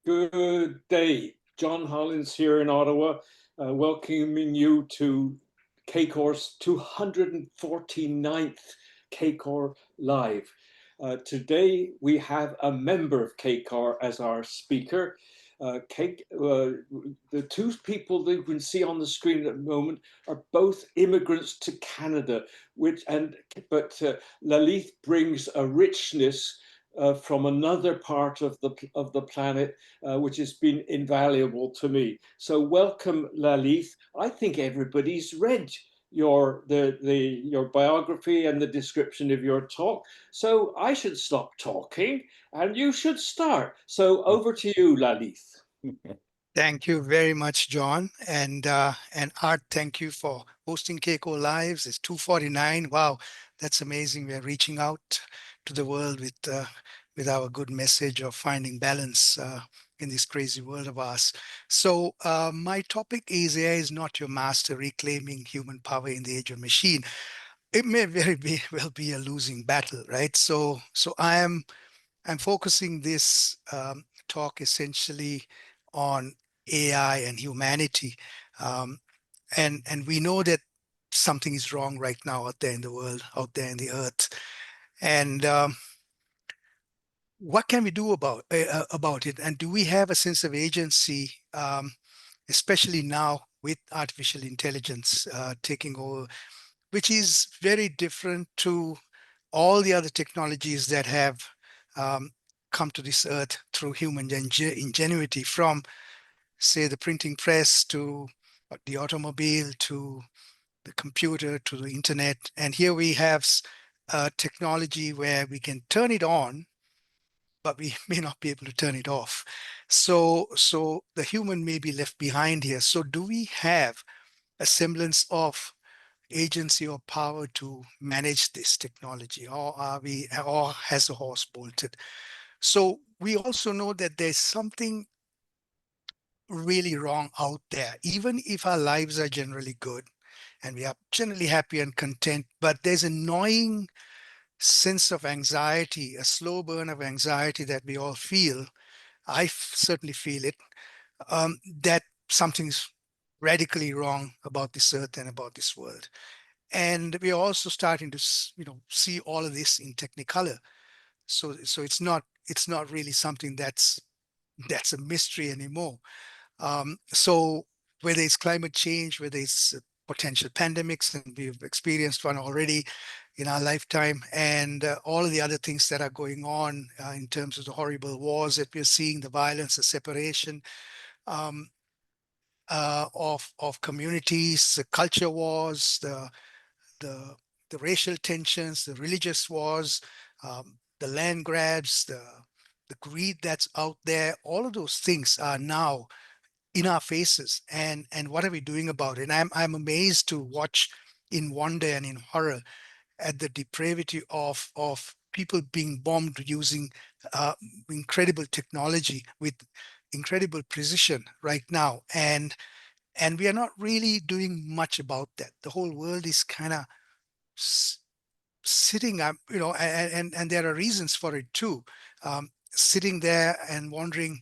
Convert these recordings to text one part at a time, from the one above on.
Good day. John Hollins here in Ottawa, welcoming you to CACOR's 249th CACOR Live. Today we have a member of CACOR as our speaker. The two people that you can see on the screen at the moment are both immigrants to Canada, but Lalith brings a richness from another part of the planet, which has been invaluable to me. So welcome, Lalith. I think everybody's read your biography and the description of your talk. So I should stop talking and you should start. So over to you, Lalith. Thank you very much, John. And Art, thank you for hosting Keiko Lives. It's 249. Wow, that's amazing. We're reaching out to the world with our good message of finding balance in this crazy world of ours. So my topic is AI is not your master, reclaiming human power in the age of machine. It may well be a losing battle, right? So I'm focusing this talk essentially on AI and humanity. Um, and we know that something is wrong right now out there in the world, out there in the earth. And what can we do about it? And do we have a sense of agency, especially now with artificial intelligence taking over, which is very different to all the other technologies that have um, come to this earth through human ingenuity, from, say, the printing press to the automobile to the computer to the internet. And here we have technology where we can turn it on, but we may not be able to turn it off. So the human may be left behind here. So do we have a semblance of agency or power to manage this technology, or has the horse bolted? So we also know that there's something really wrong out there, even if our lives are generally good and we are generally happy and content, but there's a gnawing sense of anxiety, a slow burn of anxiety that we all feel. I certainly feel it, that something's radically wrong about this earth and about this world. And we're also starting to see all of this in technicolor. So it's not really something that's a mystery anymore. So whether it's climate change, whether it's potential pandemics, and we've experienced one already in our lifetime, and all of the other things that are going on in terms of the horrible wars that we're seeing, the violence, the separation um, of communities, the culture wars, the the racial tensions, the religious wars, the land grabs, the greed that's out there. All of those things are now in our faces, and what are we doing about it? And I'm amazed to watch in wonder and in horror at the depravity of people being bombed using incredible technology with incredible precision right now, and we are not really doing much about that. The whole world is kind of sitting up, and there are reasons for it too, sitting there and wondering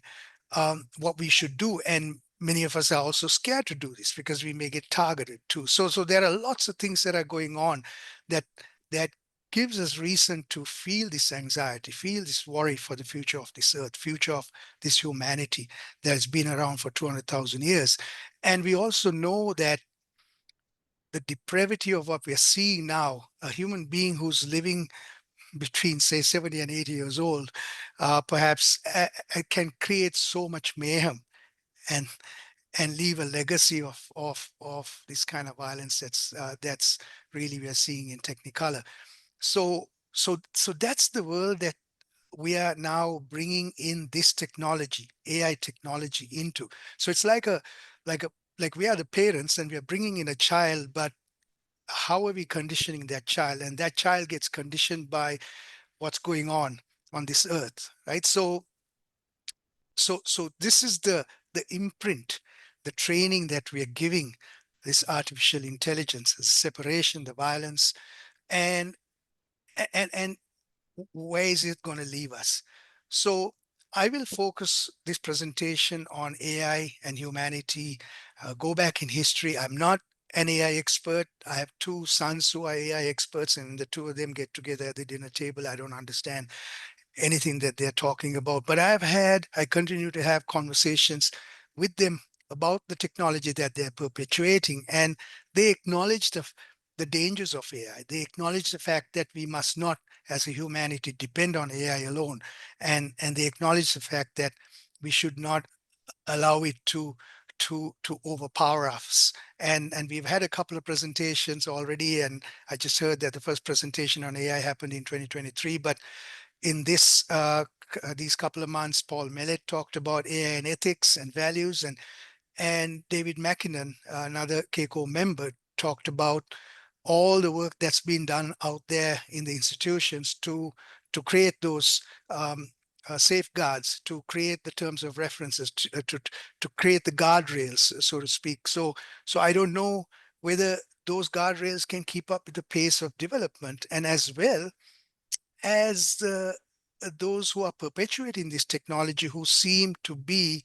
what we should do. And many of us are also scared to do this because we may get targeted too. So there are lots of things that are going on that that gives us reason to feel this anxiety, feel this worry for the future of this earth, future of this humanity that has been around for 200,000 years. And we also know that the depravity of what we're seeing now, a human being who's living between, say, 70 and 80 years old, perhaps can create so much mayhem and leave a legacy of this kind of violence that's really we're seeing in Technicolor. So that's the world that we are now bringing in this technology, AI technology, into. So it's like we are the parents and we are bringing in a child, but how are we conditioning that child? And that child gets conditioned by what's going on this earth, right? So this is the imprint, the training that we are giving this artificial intelligence, the separation, the violence, and where is it going to leave us? So I will focus this presentation on AI and humanity, go back in history. I'm not an AI expert. I have two sons who are AI experts, and the two of them get together at the dinner table. I don't understand anything that they're talking about, but I continue to have conversations with them about the technology that they're perpetuating, and they acknowledge the dangers of AI. They acknowledge the fact that we must not, as a humanity, depend on AI alone, and they acknowledge the fact that we should not allow it to overpower us. And we've had a couple of presentations already, and I just heard that the first presentation on AI happened in 2023, but in these couple of months, Paul Mellett talked about AI and ethics and values, and David McKinnon, another CACOR member, talked about all the work that's been done out there in the institutions to create those safeguards, to create the terms of references, to create the guardrails, so to speak. So I don't know whether those guardrails can keep up with the pace of development, and as well as those who are perpetuating this technology, who seem to be,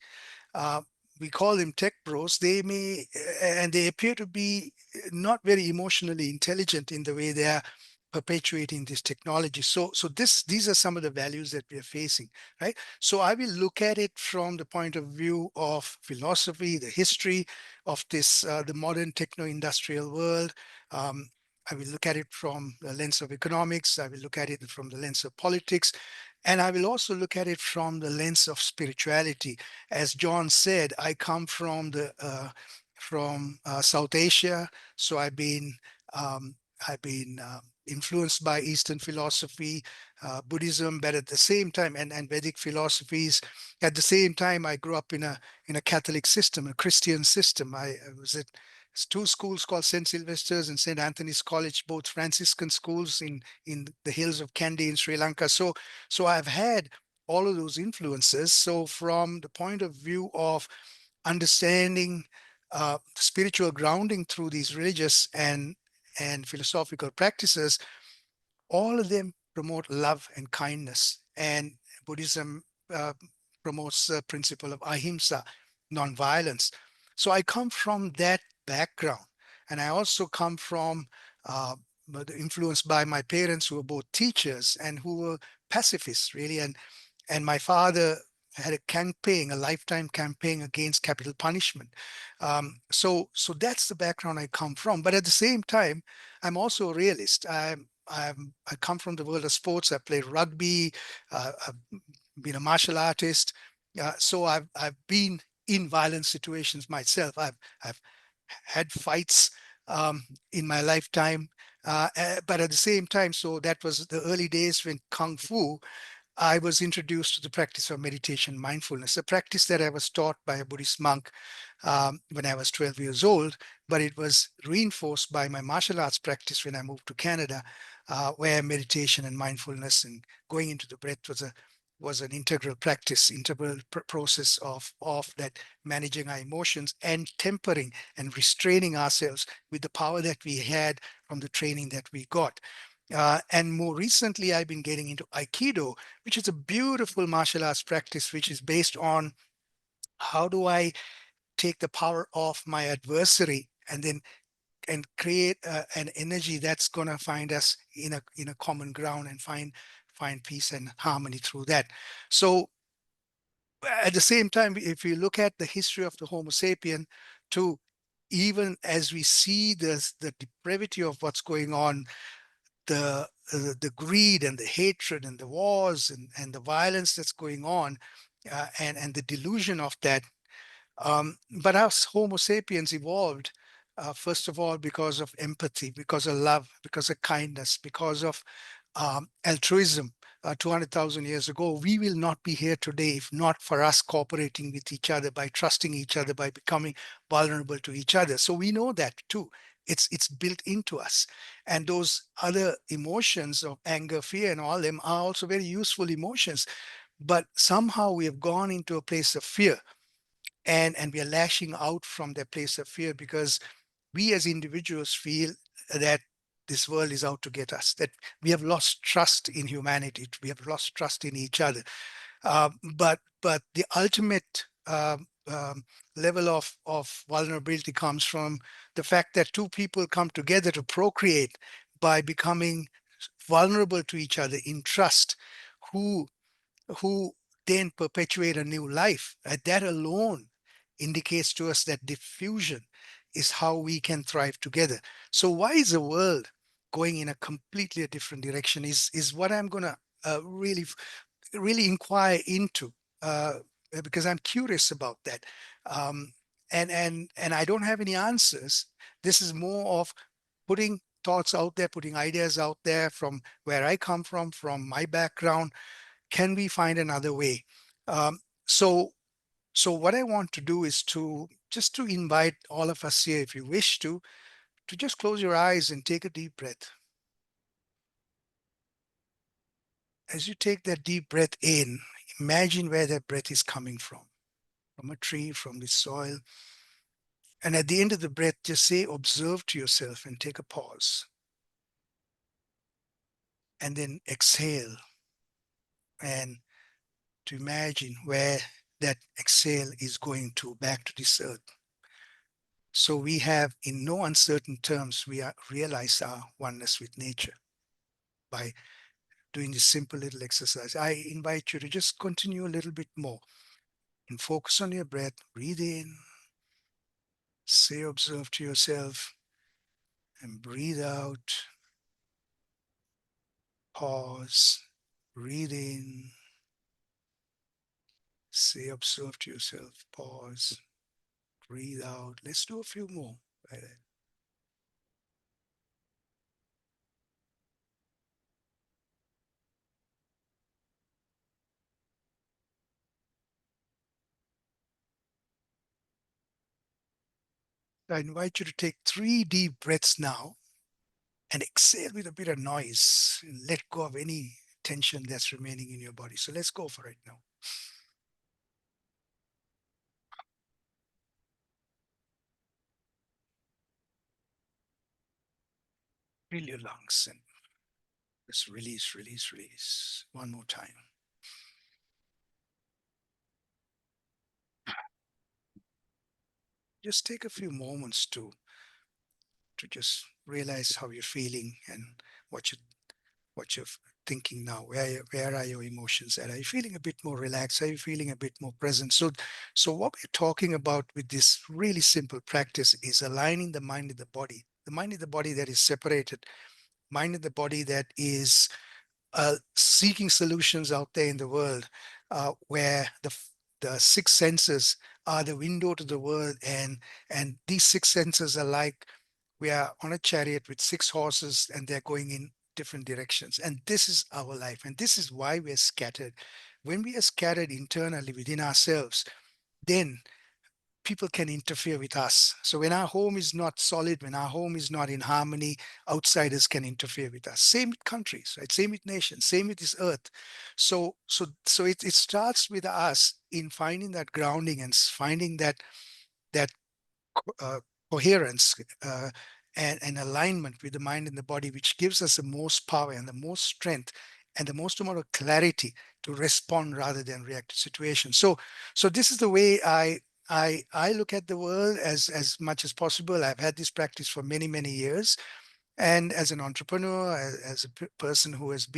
uh, we call them tech bros, and they appear to be not very emotionally intelligent in the way they are perpetuating this technology. So these are some of the values that we are facing, right? So I will look at it from the point of view of philosophy, the history of this, the modern techno-industrial world. Um, I will look at it from the lens of economics. I will look at it from the lens of politics. And I will also look at it from the lens of spirituality. As John said, I come from South Asia, so I've been influenced by Eastern philosophy, Buddhism, but at the same time, and Vedic philosophies. At the same time, I grew up in a Catholic system, a Christian system. I was at two schools called St. Sylvester's and St. Anthony's College, both Franciscan schools in the hills of Kandy in Sri Lanka. So I've had all of those influences. So from the point of view of understanding spiritual grounding through these religious and philosophical practices, all of them promote love and kindness. And Buddhism uh, promotes the principle of ahimsa, nonviolence. So I come from that background. And I also come from influenced by my parents, who were both teachers and who were pacifists, really. And my father had a campaign, a lifetime campaign against capital punishment. So that's the background I come from. But at the same time, I'm also a realist. I come from the world of sports. I played rugby. I've been a martial artist. So I've been in violent situations myself. I've had fights in my lifetime. But at the same time, so that was the early days when Kung Fu, I was introduced to the practice of meditation, mindfulness, a practice that I was taught by a Buddhist monk when I was 12 years old, but it was reinforced by my martial arts practice when I moved to Canada, where meditation and mindfulness and going into the breath was an integral practice, integral process of that, managing our emotions and tempering and restraining ourselves with the power that we had from the training that we got. And more recently, I've been getting into Aikido, which is a beautiful martial arts practice, which is based on how do I take the power of my adversary and create an energy that's going to find us in a common ground and find peace and harmony through that. So at the same time, if you look at the history of the Homo sapien, too, even as we see the depravity of what's going on, the greed and the hatred and the wars and the violence that's going on, and the delusion of that. But us Homo sapiens evolved, first of all, because of empathy, because of love, because of kindness, because of altruism. 200,000 years ago, we will not be here today if not for us cooperating with each other, by trusting each other, by becoming vulnerable to each other. So we know that too. It's built into us. And those other emotions of anger, fear, and all them are also very useful emotions. But somehow we have gone into a place of fear, and we are lashing out from that place of fear because we as individuals feel that this world is out to get us, that we have lost trust in humanity, we have lost trust in each other. But the ultimate level of vulnerability comes from the fact that two people come together to procreate by becoming vulnerable to each other in trust, who who then perpetuate a new life. That alone indicates to us that diffusion is how we can thrive together. So why is the world going in a completely different direction is what I'm going to really inquire into, because I'm curious about that. Um, and I don't have any answers. This is more of putting thoughts out there, putting ideas out there from where I come from my background. Can we find another way? Um, so so what I want to do is to just to invite all of us here, if you wish to just close your eyes and take a deep breath. As you take that deep breath in, imagine where that breath is coming from a tree, from the soil. And at the end of the breath, just say, observe to yourself and take a pause. And then exhale and to imagine where that exhale is going to, back to this earth. So we have, in no uncertain terms, realize our oneness with nature by doing this simple little exercise. I invite you to just continue a little bit more and focus on your breath. Breathe in, say, observe to yourself, and breathe out. Pause, breathe in, say, observe to yourself, pause, breathe out. Let's do a few more. Right. I invite you to take 3 deep breaths now and exhale with a bit of noise and let go of any tension that's remaining in your body. So let's go for it now. Fill your lungs and just release, release, release. One more time. Just take a few moments to just realize how you're feeling and what you're thinking now. Where are your emotions at? Are you feeling a bit more relaxed? Are you feeling a bit more present? So what we're talking about with this really simple practice is aligning the mind and the body. The mind and the body that is separated, mind and the body that is seeking solutions out there in the world, where the 6 senses are the window to the world, and these 6 senses are like we are on a chariot with 6 horses, and they're going in different directions. And this is our life, and this is why we are scattered. When we are scattered internally within ourselves, then people can interfere with us. So when our home is not solid, when our home is not in harmony, outsiders can interfere with us. Same with countries, right? Same with nations, same with this earth. So it starts with us in finding that grounding and finding that uh, coherence, and alignment with the mind and the body, which gives us the most power and the most strength and the most amount of clarity to respond rather than react to situations. So this is the way I look at the world as much as possible. I've had this practice for many, many years. And as an entrepreneur, as a person who has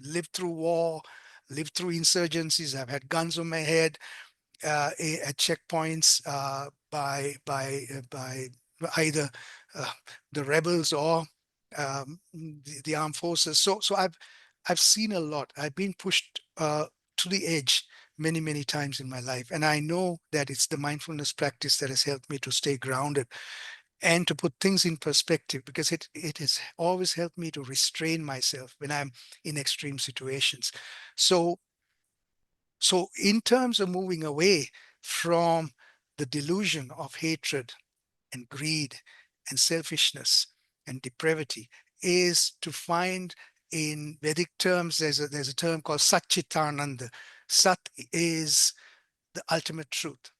lived through war, lived through insurgencies, I've had guns on my head, at checkpoints, by either uh, the rebels or the armed forces. So I've seen a lot. I've been pushed to the edge many, many times in my life, and I know that it's the mindfulness practice that has helped me to stay grounded and to put things in perspective, because it has always helped me to restrain myself when I'm in extreme situations. So so in terms of moving away from the delusion of hatred and greed and selfishness and depravity, is to find, in Vedic terms, there's a term called Satchitananda. Sat is the ultimate truth.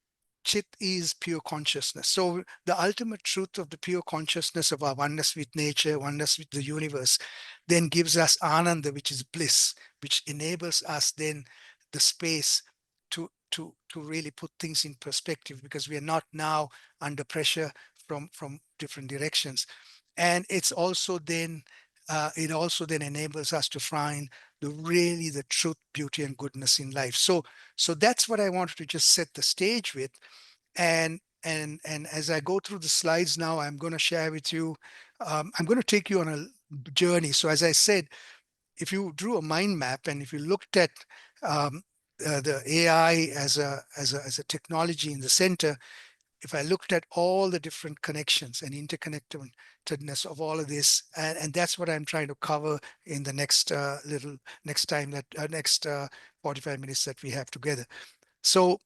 Chit is pure consciousness. So the ultimate truth of the pure consciousness of our oneness with nature, oneness with the universe, then gives us ananda, which is bliss, which enables us then the space to really put things in perspective, because we are not now under pressure from different directions. And it's also then it also then enables us to find the truth, beauty, and goodness in life. So that's what I wanted to just set the stage with. And as I go through the slides now, I'm going to share with you, I'm going to take you on a journey. So as I said, if you drew a mind map and if you looked at um, the AI as a technology in the center, if I looked at all the different connections and interconnectedness of all of this, and that's what I'm trying to cover in the next next time that next 45 minutes that we have together. So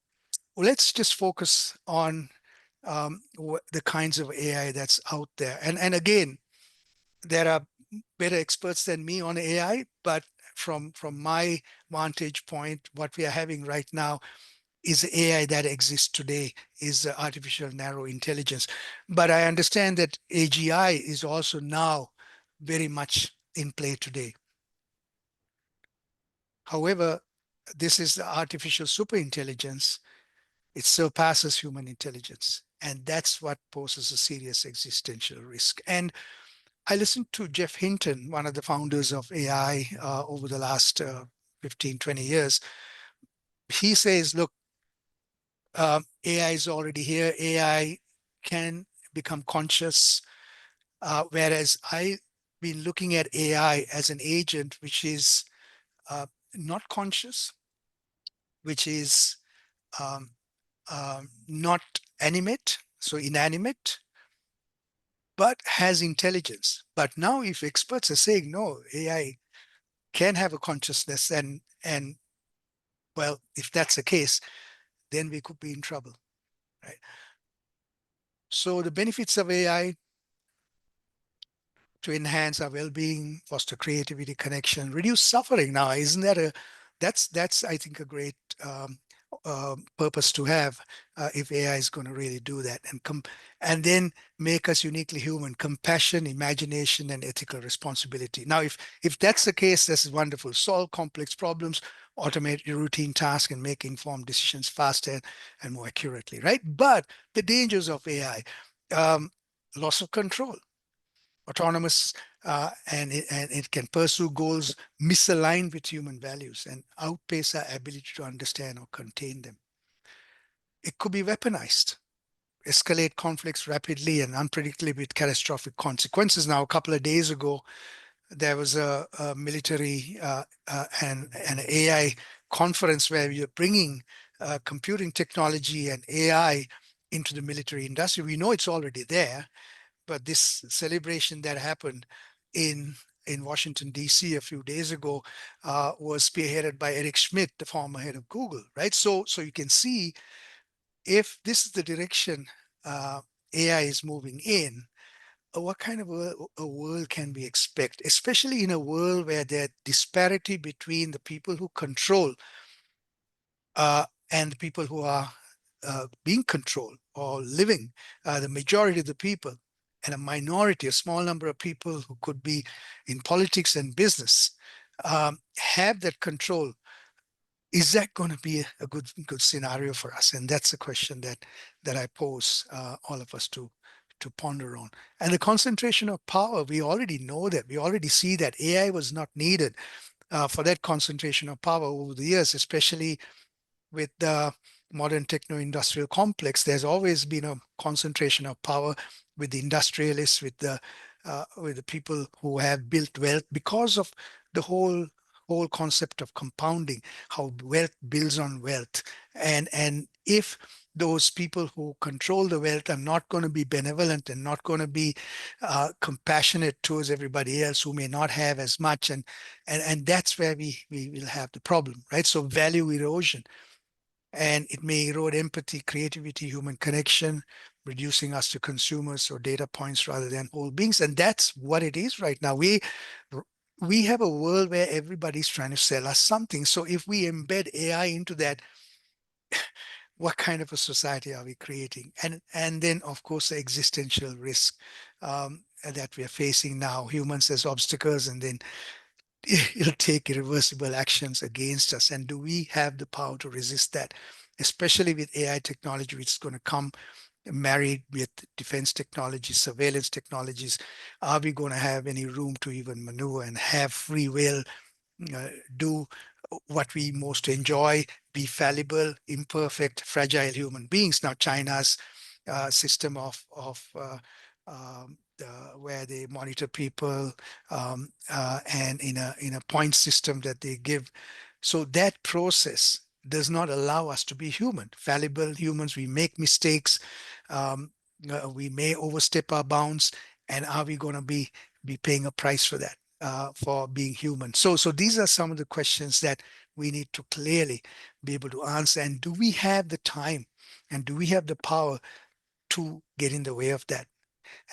let's just focus on the kinds of AI that's out there. And again, there are better experts than me on AI, but from my vantage point, what we are having right now is AI that exists today, is artificial narrow intelligence. But I understand that AGI is also now very much in play today. However, this is the artificial superintelligence. It surpasses human intelligence. And that's what poses a serious existential risk. And I listened to Jeff Hinton, one of the founders of AI over the last 15, 20 years. He says, look, AI is already here. AI can become conscious, whereas I've been looking at AI as an agent which is not conscious, which is um, not animate, so inanimate, but has intelligence. But now, if experts are saying no, AI can have a consciousness, and well, if that's the case, then we could be in trouble, right? So the benefits of AI: to enhance our well-being, foster creativity, connection, reduce suffering. Now, isn't that that's I think a great purpose to have if AI is going to really do that, and then make us uniquely human: compassion, imagination, and ethical responsibility. Now, if that's the case, this is wonderful. Solve complex problems, automate your routine tasks, and make informed decisions faster and more accurately, right? But the dangers of AI: loss of control, autonomous, and it can pursue goals misaligned with human values and outpace our ability to understand or contain them. It could be weaponized, escalate conflicts rapidly and unpredictably with catastrophic consequences. Now, a couple of days ago, there was a military and an AI conference where we are bringing computing technology and AI into the military industry. We know it's already there, but this celebration that happened in Washington, D.C. a few days ago was spearheaded by Eric Schmidt, the former head of Google, right? So you can see, if this is the direction AI is moving in, what kind of a world can we expect, especially in a world where there disparity between the people who control and the people who are being controlled or living, the majority of the people, and a minority, a small number of people who could be in politics and business, have that control. Is that going to be a good scenario for us? And that's a question that I pose all of us to ponder on. And the concentration of power, we already know that. We already see that AI was not needed for that concentration of power over the years, especially with the modern techno-industrial complex. There's always been a concentration of power with the industrialists, with the people who have built wealth, because of the whole concept of compounding, how wealth builds on wealth. And if those people who control the wealth are not going to be benevolent and not going to be compassionate towards everybody else who may not have as much, and that's where we will have the problem, right? So value erosion, and it may erode empathy, creativity, human connection, reducing us to consumers or data points rather than whole beings. And that's what it is right now. We have a world where everybody's trying to sell us something. So if we embed AI into that, what kind of a society are we creating? And then, of course, the existential risk that we are facing now: humans as obstacles, and then it'll take irreversible actions against us. And do we have the power to resist that? Especially with AI technology, which is going to come married with defense technologies, surveillance technologies. Are we going to have any room to even maneuver and have free will, do what we most enjoy, be fallible, imperfect, fragile human beings? Now, China's system of where they monitor people, and in a point system that they give. So that process does not allow us to be human. Fallible humans, we make mistakes, um, we may overstep our bounds, and are we going to be paying a price for that, for being human? So these are some of the questions that we need to clearly be able to answer. And do we have the time, and do we have the power to get in the way of that?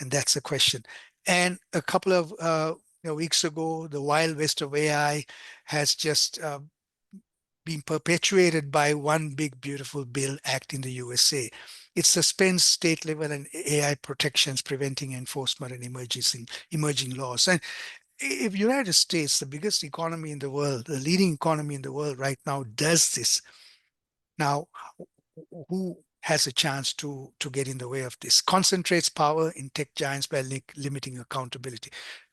And that's the question. And a couple of weeks ago, the wild west of AI has just been perpetuated by one big beautiful bill act in the USA. It suspends state level and AI protections, preventing enforcement and emerging laws. And if United States, the biggest economy in the world, the leading economy in the world right now, does this, now who has a chance to get in the way of this? Concentrates power in tech giants by limiting accountability,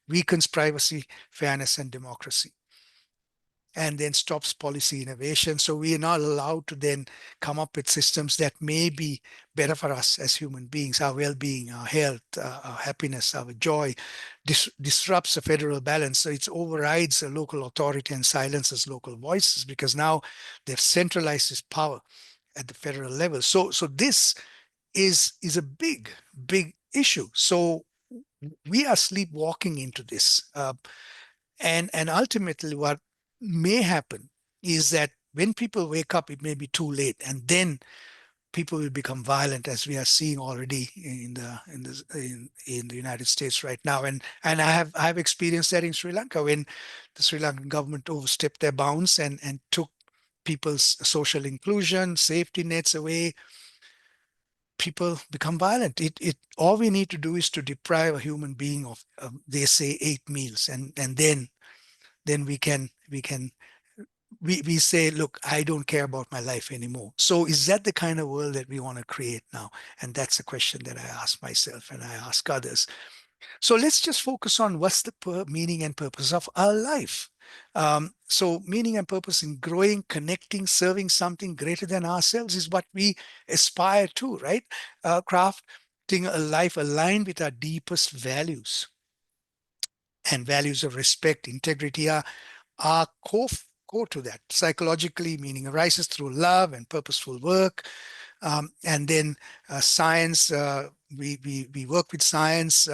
weakens privacy, fairness, and democracy, and then stops policy innovation. So we are not allowed to then come up with systems that may be better for us as human beings, our well-being, our health, our happiness, our joy. Disrupts the federal balance. So it overrides the local authority and silences local voices, because now they've centralized this power at the federal level. So this is a big issue. So we are sleepwalking into this. And ultimately, what may happen is that when people wake up, it may be too late, and then people will become violent, as we are seeing already in the United States right now. And I have experienced that in Sri Lanka, when the Sri Lankan government overstepped their bounds and took people's social inclusion, safety nets away. People become violent. It all we need to do is to deprive a human being of, they say, 8 meals, and then we say, look, I don't care about my life anymore. So is that the kind of world that we want to create now? And that's a question that I ask myself and I ask others. So let's just focus on what's the meaning and purpose of our life. So meaning and purpose in growing, connecting, serving something greater than ourselves is what we aspire to, right? Crafting a life aligned with our deepest values, and values of respect, integrity are core to that. Psychologically, meaning arises through love and purposeful work. And then science, we work with science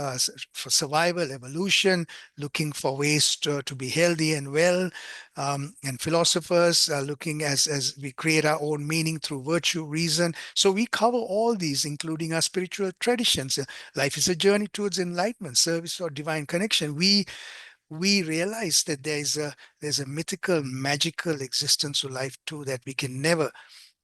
for survival, evolution, looking for ways to be healthy and well. And philosophers are looking as we create our own meaning through virtue, reason. So we cover all these, including our spiritual traditions. Life is a journey towards enlightenment, service, or divine connection. We realize that there's a mythical, magical existence to life too, that we can never,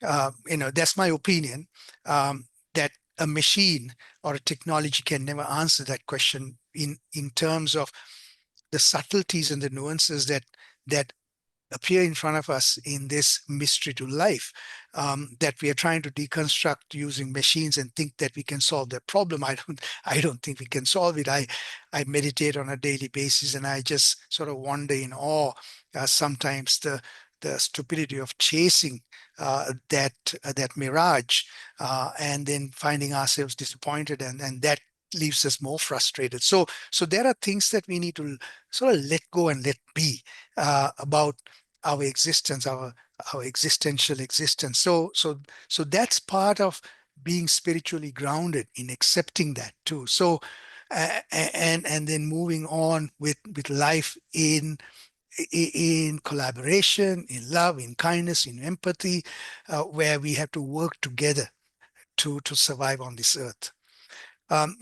that's my opinion, that a machine or a technology can never answer that question in terms of the subtleties and the nuances that appear in front of us in this mystery to life, that we are trying to deconstruct using machines and think that we can solve that problem. I don't think we can solve it. I meditate on a daily basis, and I just sort of wonder in awe sometimes the stupidity of chasing that mirage, and then finding ourselves disappointed, and that leaves us more frustrated. So there are things that we need to sort of let go and let be about our existence, our existential existence. So that's part of being spiritually grounded, in accepting that too. So and then moving on with life in collaboration, in love, in kindness, in empathy, where we have to work together to survive on this earth.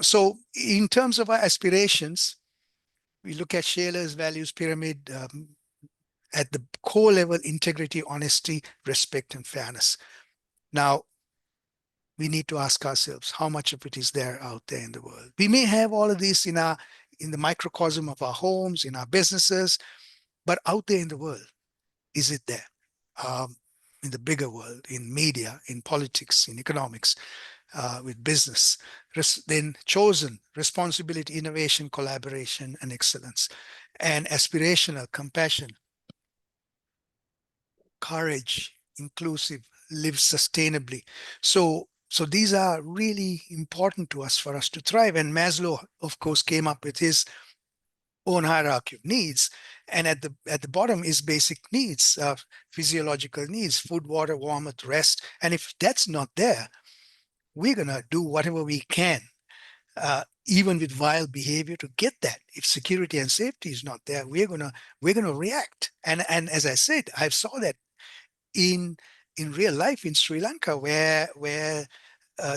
So in terms of our aspirations, we look at Shailer's values pyramid. At the core level, integrity, honesty, respect, and fairness. Now, we need to ask ourselves, how much of it is there out there in the world? We may have all of this in the microcosm of our homes, in our businesses, But out there in the world, is it there? In the bigger world, in media, in politics, in economics, with business, then chosen responsibility, innovation, collaboration, and excellence, and aspirational, compassion, courage, inclusive, live sustainably. So these are really important to us for us to thrive. And Maslow, of course, came up with his own hierarchy of needs. And at the bottom is basic needs, physiological needs, food, water, warmth, rest. And if that's not there, we're gonna do whatever we can, even with vile behavior, to get that. If security and safety is not there, we're gonna react. And as I said, I saw that in real life in Sri Lanka, where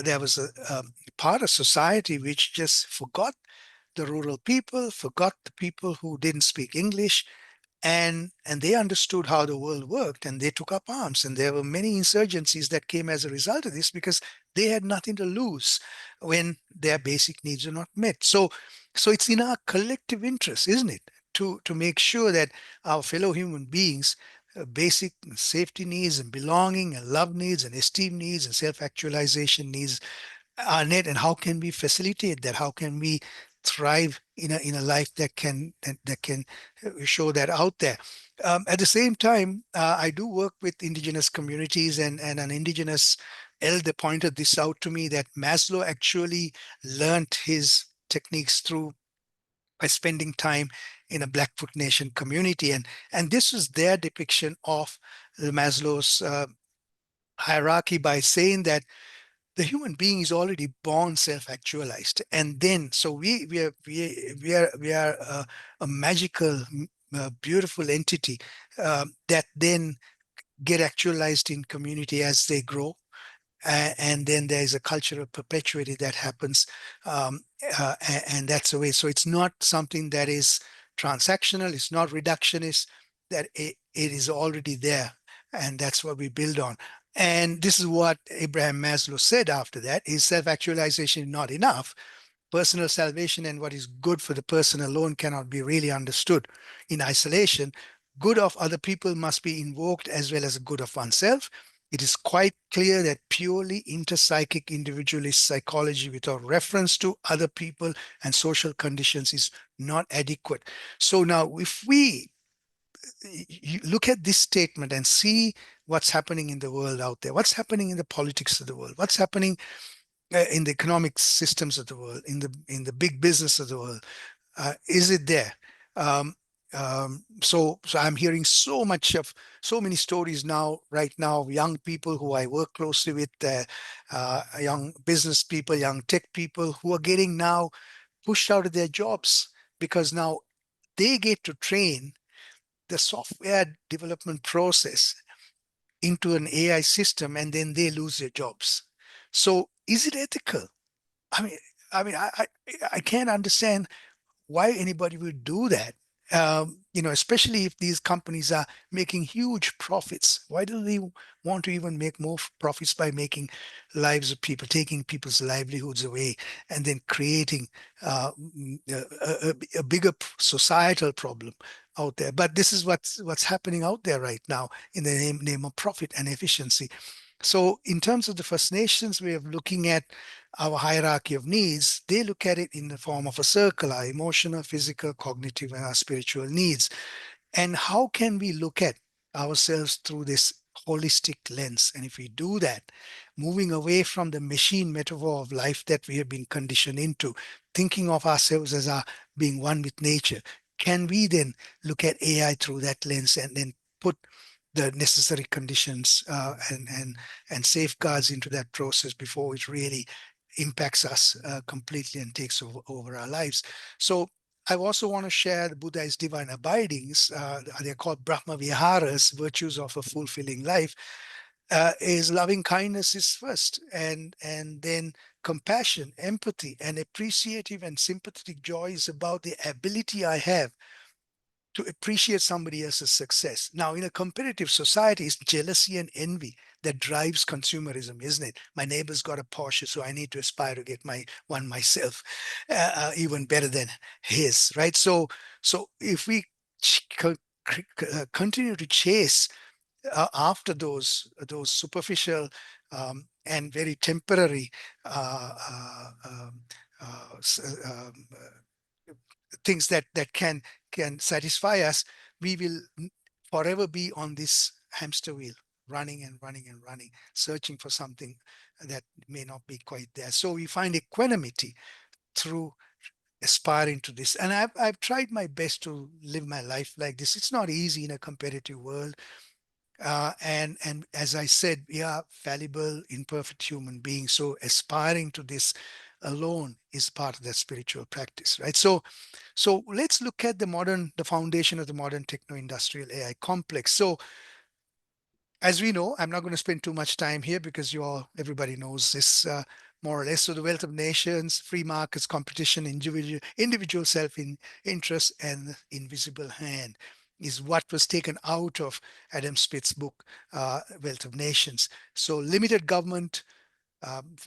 there was a part of society which just forgot the rural people, forgot the people who didn't speak English, and they understood how the world worked, and they took up arms, and there were many insurgencies that came as a result of this, because they had nothing to lose when their basic needs are not met. So it's in our collective interest, isn't it, to make sure that our fellow human beings, basic safety needs and belonging and love needs and esteem needs and self-actualization needs are net, and how can we facilitate that? How can we thrive in a life that can show that out there? At the same time, I do work with indigenous communities, and an indigenous elder pointed this out to me, that Maslow actually learned his techniques through by spending time in a Blackfoot Nation community, and this was their depiction of the Maslow's hierarchy, by saying that the human being is already born self-actualized, and then so we are a magical, beautiful entity that then get actualized in community as they grow, and then there's a culture of perpetuity that happens, and that's the way. So it's not something that is transactional, it's not reductionist, that it is already there, and that's what we build on. And this is what Abraham Maslow said after that: is self-actualization not enough? Personal salvation and what is good for the person alone cannot be really understood in isolation. Good of other people must be invoked as well as good of oneself. It is quite clear that purely interpsychic individualist psychology without reference to other people and social conditions is not adequate. So now, if we look at this statement and see what's happening in the world out there, what's happening in the politics of the world, what's happening in the economic systems of the world, in the big business of the world, is it there? Um, so I'm hearing so many stories now, right now, of young people who I work closely with, young business people, young tech people, who are getting now pushed out of their jobs, because now they get to train the software development process into an AI system, and then they lose their jobs. So is it ethical? I mean, I can't understand why anybody would do that. Especially if these companies are making huge profits. Why do they want to even make more profits by making lives of people, taking people's livelihoods away, and then creating a bigger societal problem out there? But this is what's happening out there right now, in the name of profit and efficiency. So in terms of the First Nations way of looking at our hierarchy of needs, they look at it in the form of a circle: our emotional, physical, cognitive, and our spiritual needs. And how can we look at ourselves through this holistic lens? And if we do that, moving away from the machine metaphor of life that we have been conditioned into, thinking of ourselves as our being one with nature, can we then look at AI through that lens, and then put the necessary conditions and safeguards into that process before it really impacts us completely and takes over our lives? So I also want to share the Buddha's divine abidings. They're called Brahma Viharas, virtues of a fulfilling life. Is loving kindness is first, and then compassion, empathy, and appreciative and sympathetic joy is about the ability I have to appreciate somebody else's success. Now, in a competitive society, it's jealousy and envy that drives consumerism, isn't it? My neighbor's got a Porsche, so I need to aspire to get my one myself, even better than his, right? So if we continue to chase after those superficial and very temporary things that can satisfy us, we will forever be on this hamster wheel, running and running and running, searching for something that may not be quite there. So we find equanimity through aspiring to this. And I've tried my best to live my life like this. It's not easy in a competitive world. And as I said, we are fallible, imperfect human beings. So aspiring to this alone is part of that spiritual practice, right? So let's look at the foundation of the modern techno-industrial AI complex. So as we know, I'm not going to spend too much time here because everybody knows this more or less. So the wealth of nations, free markets, competition, individual self-interest, and the invisible hand is what was taken out of Adam Smith's book, Wealth of Nations. So limited government,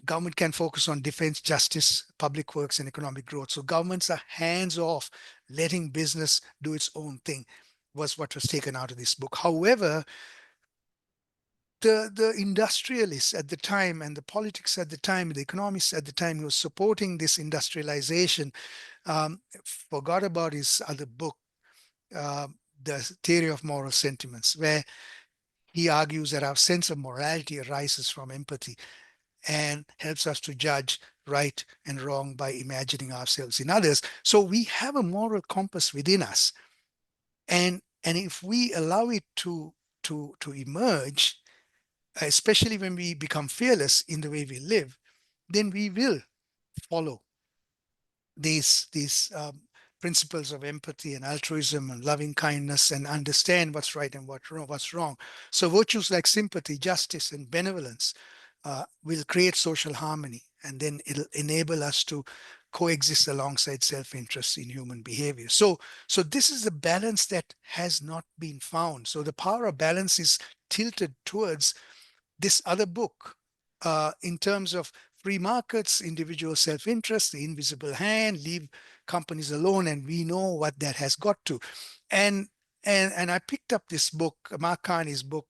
government can focus on defense, justice, public works, and economic growth. So governments are hands off, letting business do its own thing, was what was taken out of this book. However, the industrialists at the time and the politics at the time, the economists at the time who was supporting this industrialization, forgot about his other book, uh, The Theory of Moral Sentiments, where he argues that our sense of morality arises from empathy and helps us to judge right and wrong by imagining ourselves in others. So we have a moral compass within us. And if we allow it to emerge, especially when we become fearless in the way we live, then we will follow these principles of empathy and altruism and loving kindness and understand what's right and what's wrong. So virtues like sympathy, justice, and benevolence will create social harmony, and then it'll enable us to coexist alongside self-interest in human behavior. So this is the balance that has not been found. So the power of balance is tilted towards this other book in terms of free markets, individual self-interest, the invisible hand, leave companies alone, and we know what that has got to. And I picked up this book, Mark Carney's book,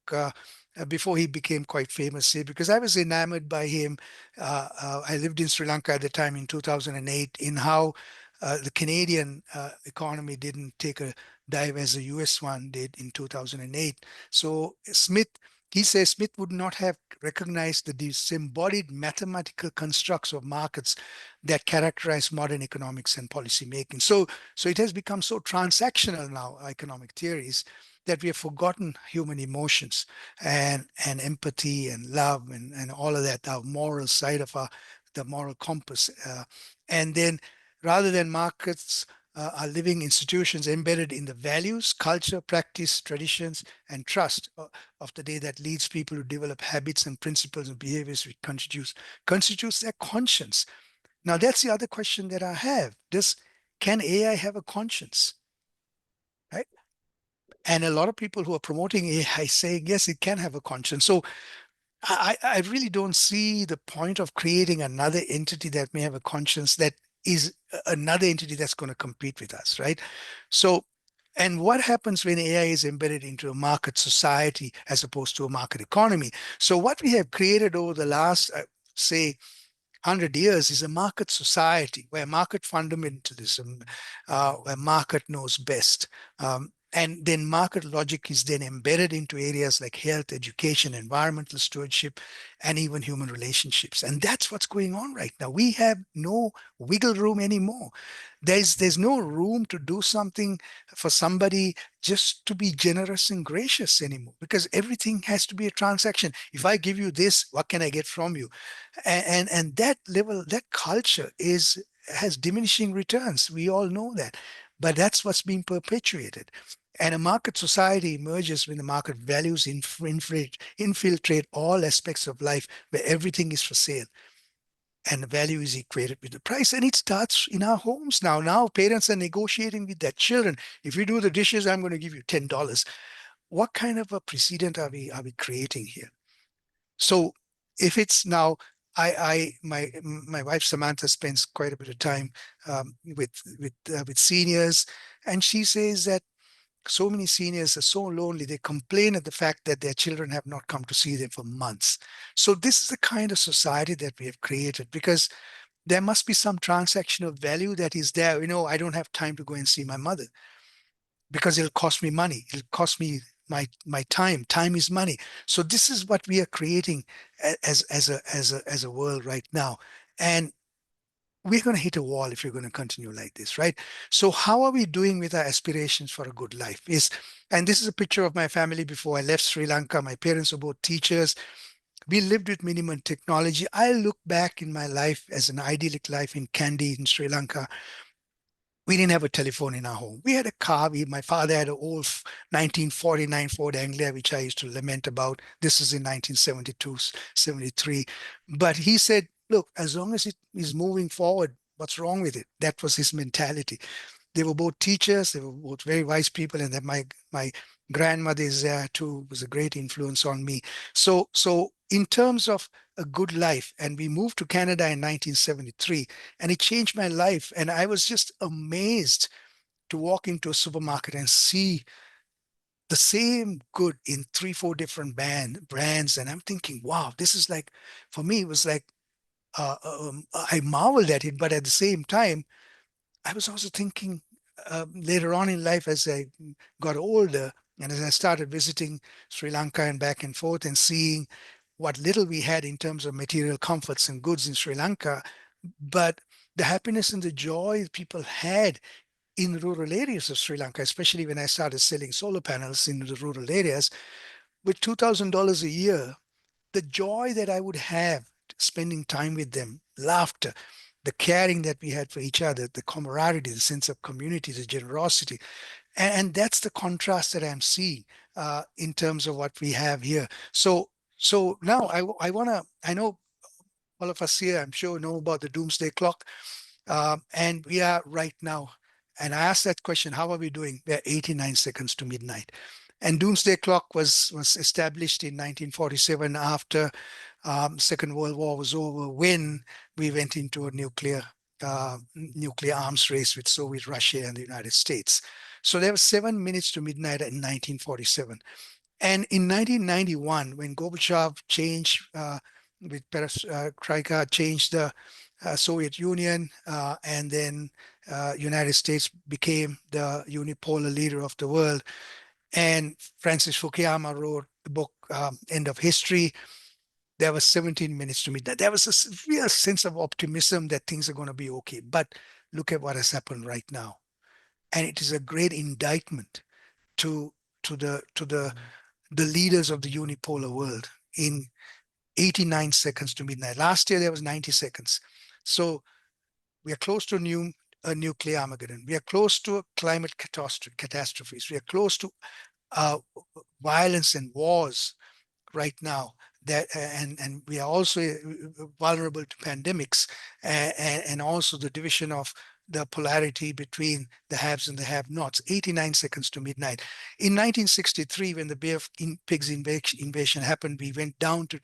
before he became quite famous here, because I was enamored by him. I lived in Sri Lanka at the time in 2008, in how the Canadian economy didn't take a dive as the US one did in 2008. So he says Smith would not have recognized the disembodied mathematical constructs of markets that characterize modern economics and policy making. So it has become so transactional now, economic theories, that we have forgotten human emotions and empathy and love and all of that, our moral side of the moral compass. And then rather than markets, are living institutions embedded in the values, culture, practice, traditions, and trust of the day that leads people to develop habits and principles and behaviors which constitutes their conscience. Now, that's the other question that I have. Can AI have a conscience? Right? And a lot of people who are promoting AI saying, yes, it can have a conscience. So I really don't see the point of creating another entity that may have a conscience that is another entity that's going to compete with us, right? So, and what happens when AI is embedded into a market society as opposed to a market economy? So what we have created over the last, say, 100 years is a market society where market fundamentalism, where market knows best. And then market logic is then embedded into areas like health, education, environmental stewardship, and even human relationships. And that's what's going on right now. We have no wiggle room anymore. There's no room to do something for somebody just to be generous and gracious anymore, because everything has to be a transaction. If I give you this, what can I get from you? And that level, that culture has diminishing returns. We all know that, but that's what's being perpetuated. And a market society emerges when the market values infiltrate all aspects of life, where everything is for sale and the value is equated with the price. And it starts in our homes now. Now parents are negotiating with their children. If you do the dishes, I'm going to give you $10. What kind of a precedent are we creating here? So if it's now, my wife Samantha spends quite a bit of time with seniors, and she says that So many seniors are so lonely, they complain at the fact that their children have not come to see them for months. So this is the kind of society that we have created, because there must be some transactional value that is there. I don't have time to go and see my mother because it'll cost me money. It'll cost me my time. Time is money. So this is what we are creating as a world right now. And we're going to hit a wall if we're going to continue like this, right? So how are we doing with our aspirations for a good life? And this is a picture of my family before I left Sri Lanka. My parents were both teachers. We lived with minimum technology. I look back in my life as an idyllic life in Kandy in Sri Lanka. We didn't have a telephone in our home. We had a car. My father had an old 1949 Ford Anglia, which I used to lament about. This is in 1972, 73. But he said, look, as long as it is moving forward, what's wrong with it? That was his mentality. They were both teachers. They were both very wise people. And then my grandmother is there too, was a great influence on me. So in terms of a good life, and we moved to Canada in 1973, and it changed my life. And I was just amazed to walk into a supermarket and see the same good in 3, 4 different brands. And I'm thinking, wow, this is like, for me, it was like, I marveled at it. But at the same time, I was also thinking later on in life, as I got older and as I started visiting Sri Lanka and back and forth and seeing what little we had in terms of material comforts and goods in Sri Lanka, but the happiness and the joy people had in rural areas of Sri Lanka, especially when I started selling solar panels in the rural areas, with $2,000 a year, the joy that I would have spending time with them, laughter, the caring that we had for each other, the camaraderie, the sense of community, the generosity. And that's the contrast that I'm seeing in terms of what we have here. So now I know all of us here, I'm sure, know about the doomsday clock. And we are right now. And I asked that question, how are we doing? We're 89 seconds to midnight. And doomsday clock was established in 1947 after Second World War was over, when we went into a nuclear arms race with Soviet Russia and the United States. So there was 7 minutes to midnight in 1947. And in 1991, when Gorbachev changed with Perestroika, changed the Soviet Union, and then United States became the unipolar leader of the world. And Francis Fukuyama wrote the book End of History. There was 17 minutes to midnight. There was a real sense of optimism that things are going to be okay. But look at what has happened right now, and it is a great indictment to the leaders of the unipolar world in 89 seconds to midnight. Last year there was 90 seconds. So we are close to a nuclear Armageddon. We are close to a climate catastrophes. We are close to uh, violence and wars right now. And we are also vulnerable to pandemics, and also the division of the polarity between the haves and the have-nots. 89 seconds to midnight. In 1963, when the Bay of Pigs invasion happened, we went down to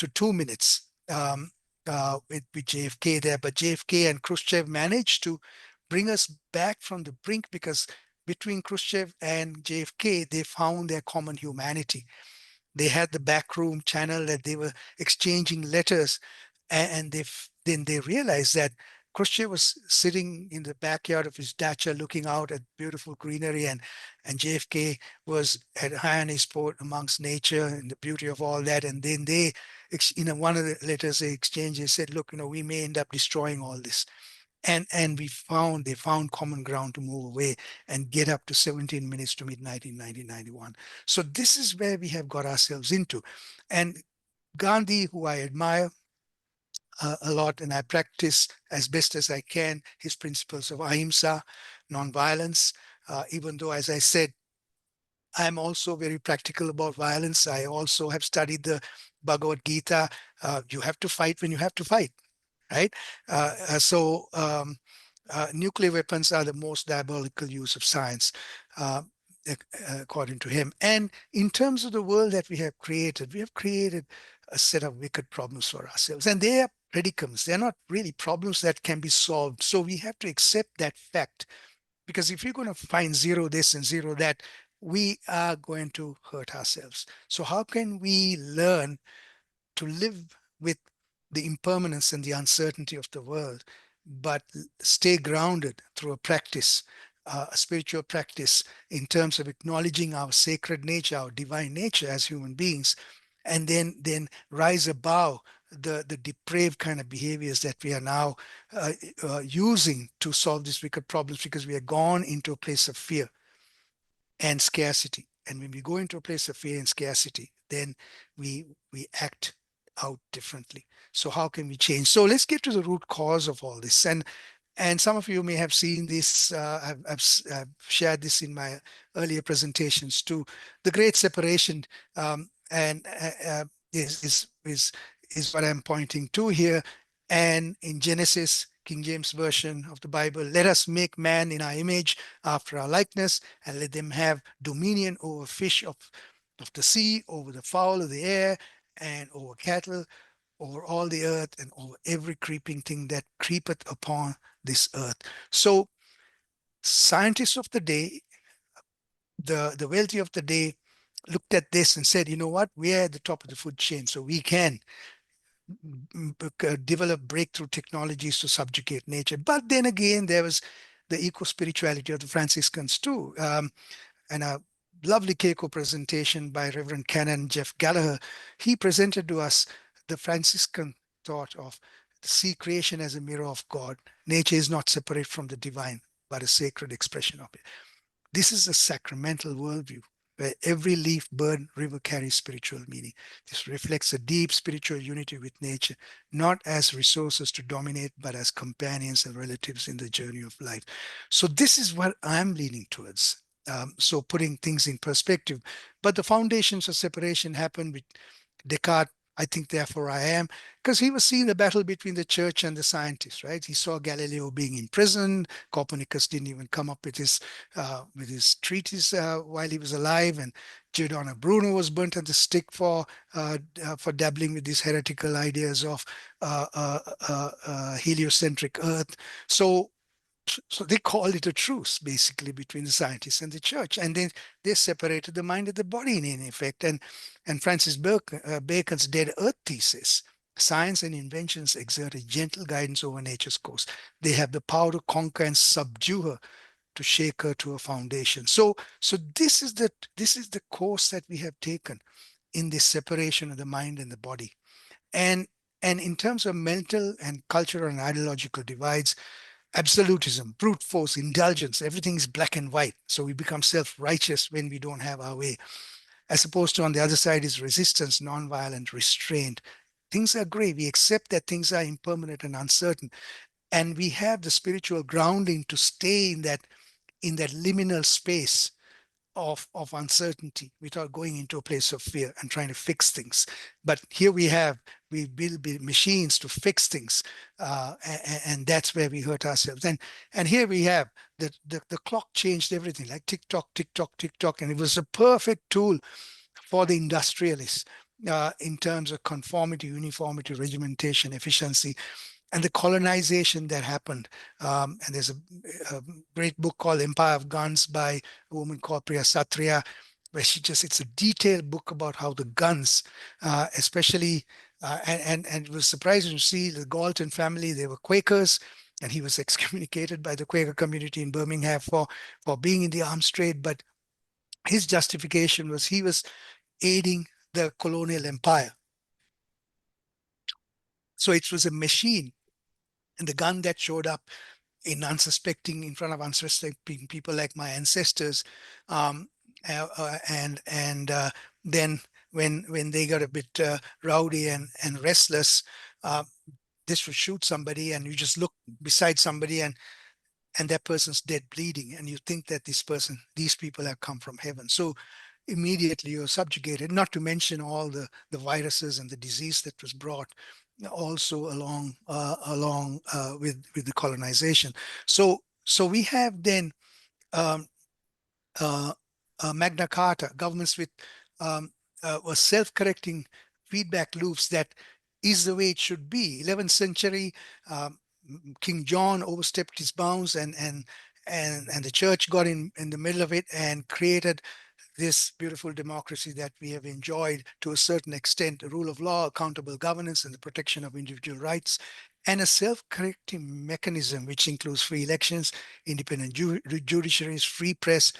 2 minutes with JFK there. But JFK and Khrushchev managed to bring us back from the brink, because between Khrushchev and JFK, they found their common humanity. They had the backroom channel that they were exchanging letters, and then they realized that Khrushchev was sitting in the backyard of his dacha looking out at beautiful greenery, and JFK was at high on his sport amongst nature and the beauty of all that. And then they, one of the letters they exchanged, they said, look, we may end up destroying all this. And they found common ground to move away and get up to 17 minutes to midnight in 1991. So this is where we have got ourselves into. And Gandhi, who I admire a lot, and I practice as best as I can his principles of ahimsa, nonviolence, even though, as I said, I'm also very practical about violence. I also have studied the Bhagavad Gita. You have to fight when you have to fight, right? Nuclear weapons are the most diabolical use of science, uh, according to him. And in terms of the world that we have created a set of wicked problems for ourselves. And they are predicaments. They're not really problems that can be solved. So we have to accept that fact Because if you're going to find zero this and zero that, we are going to hurt ourselves. So how can we learn to live with the impermanence and the uncertainty of the world, but stay grounded through a practice, a spiritual practice, in terms of acknowledging our sacred nature, our divine nature as human beings, and then rise above the depraved kind of behaviors that we are now using to solve these wicked problems, because we are gone into a place of fear and scarcity. And when we go into a place of fear and scarcity, then we act out differently. So how can we change? So let's get to the root cause of all this. And some of you may have seen this. I've shared this in my earlier presentations too. The Great Separation, and is what I'm pointing to here. And in Genesis, King James Version of the Bible, let us make man in our image, after our likeness, and let them have dominion over fish of the sea, over the fowl of the air, and over cattle, over all the earth, and over every creeping thing that creepeth upon this earth. So scientists of the day, the wealthy of the day, looked at this and said, you know what, we're at the top of the food chain, so we can develop breakthrough technologies to subjugate nature. But then again, there was the eco-spirituality of the Franciscans too. And a lovely CACOR presentation by Reverend Canon Jeff Gallagher. He presented to us the Franciscan thought of see creation as a mirror of God. Nature is not separate from the divine, but a sacred expression of it. This is a sacramental worldview where every leaf, bird, river carries spiritual meaning. This reflects a deep spiritual unity with nature, not as resources to dominate, but as companions and relatives in the journey of life. So this is what I'm leaning towards. So putting things in perspective. But the foundations of separation happened with Descartes. I think therefore I am, because he was seeing the battle between the church and the scientists, right? He saw Galileo being imprisoned. Copernicus didn't even come up with his treatise while he was alive, and Giordano Bruno was burnt at the stake for dabbling with these heretical ideas of heliocentric Earth. So they called it a truce, basically, between the scientists and the church, and then they separated the mind and the body in effect. And Francis Bacon's dead Earth thesis: science and inventions exert a gentle guidance over nature's course. They have the power to conquer and subdue her, to shake her to a foundation. So this is the course that we have taken in this separation of the mind and the body. And and in terms of mental and cultural and ideological divides, absolutism, brute force, indulgence, everything is black and white. So we become self-righteous when we don't have our way. As opposed to on the other side is resistance, nonviolent, restraint. Things are gray. We accept that things are impermanent and uncertain. And we have the spiritual grounding to stay in that liminal space of uncertainty without going into a place of fear and trying to fix things. But here we build machines to fix things, and that's where we hurt ourselves. And here we have the clock changed everything, like tick tock, tick tock, tick tock, and it was a perfect tool for the industrialists in terms of conformity, uniformity, regimentation, efficiency, and the colonization that happened. And there's a great book called Empire of Guns by a woman called Priya Satria, where it's a detailed book about how the guns, especially, and it was surprising to see the Galton family, they were Quakers, and he was excommunicated by the Quaker community in Birmingham for being in the arms trade. But his justification was he was aiding the colonial empire. So it was a machine. And the gun that showed up in front of unsuspecting people like my ancestors, um, and then when they got a bit rowdy and restless, uh, this would shoot somebody, and you just look beside somebody, and that person's dead, bleeding, and you think that these people have come from heaven. So immediately you're subjugated, not to mention all the viruses and the disease that was brought also along with the colonization. So we have then um, uh, Magna Carta, governments with self-correcting feedback loops that is the way it should be. 11th century, um, King John overstepped his bounds, and the church got in the middle of it and created this beautiful democracy that we have enjoyed to a certain extent, the rule of law, accountable governance, and the protection of individual rights, and a self-correcting mechanism which includes free elections, independent judiciaries, free press,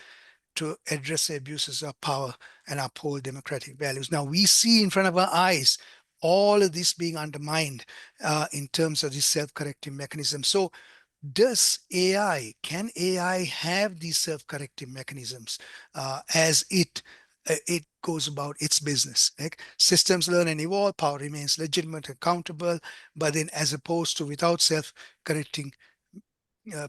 to address the abuses of power and uphold democratic values. Now we see in front of our eyes all of this being undermined in terms of this self-correcting mechanism. So can AI have these self-correcting mechanisms as it goes about its business? Like systems learn and evolve, power remains legitimate, accountable, but then as opposed to without self-correcting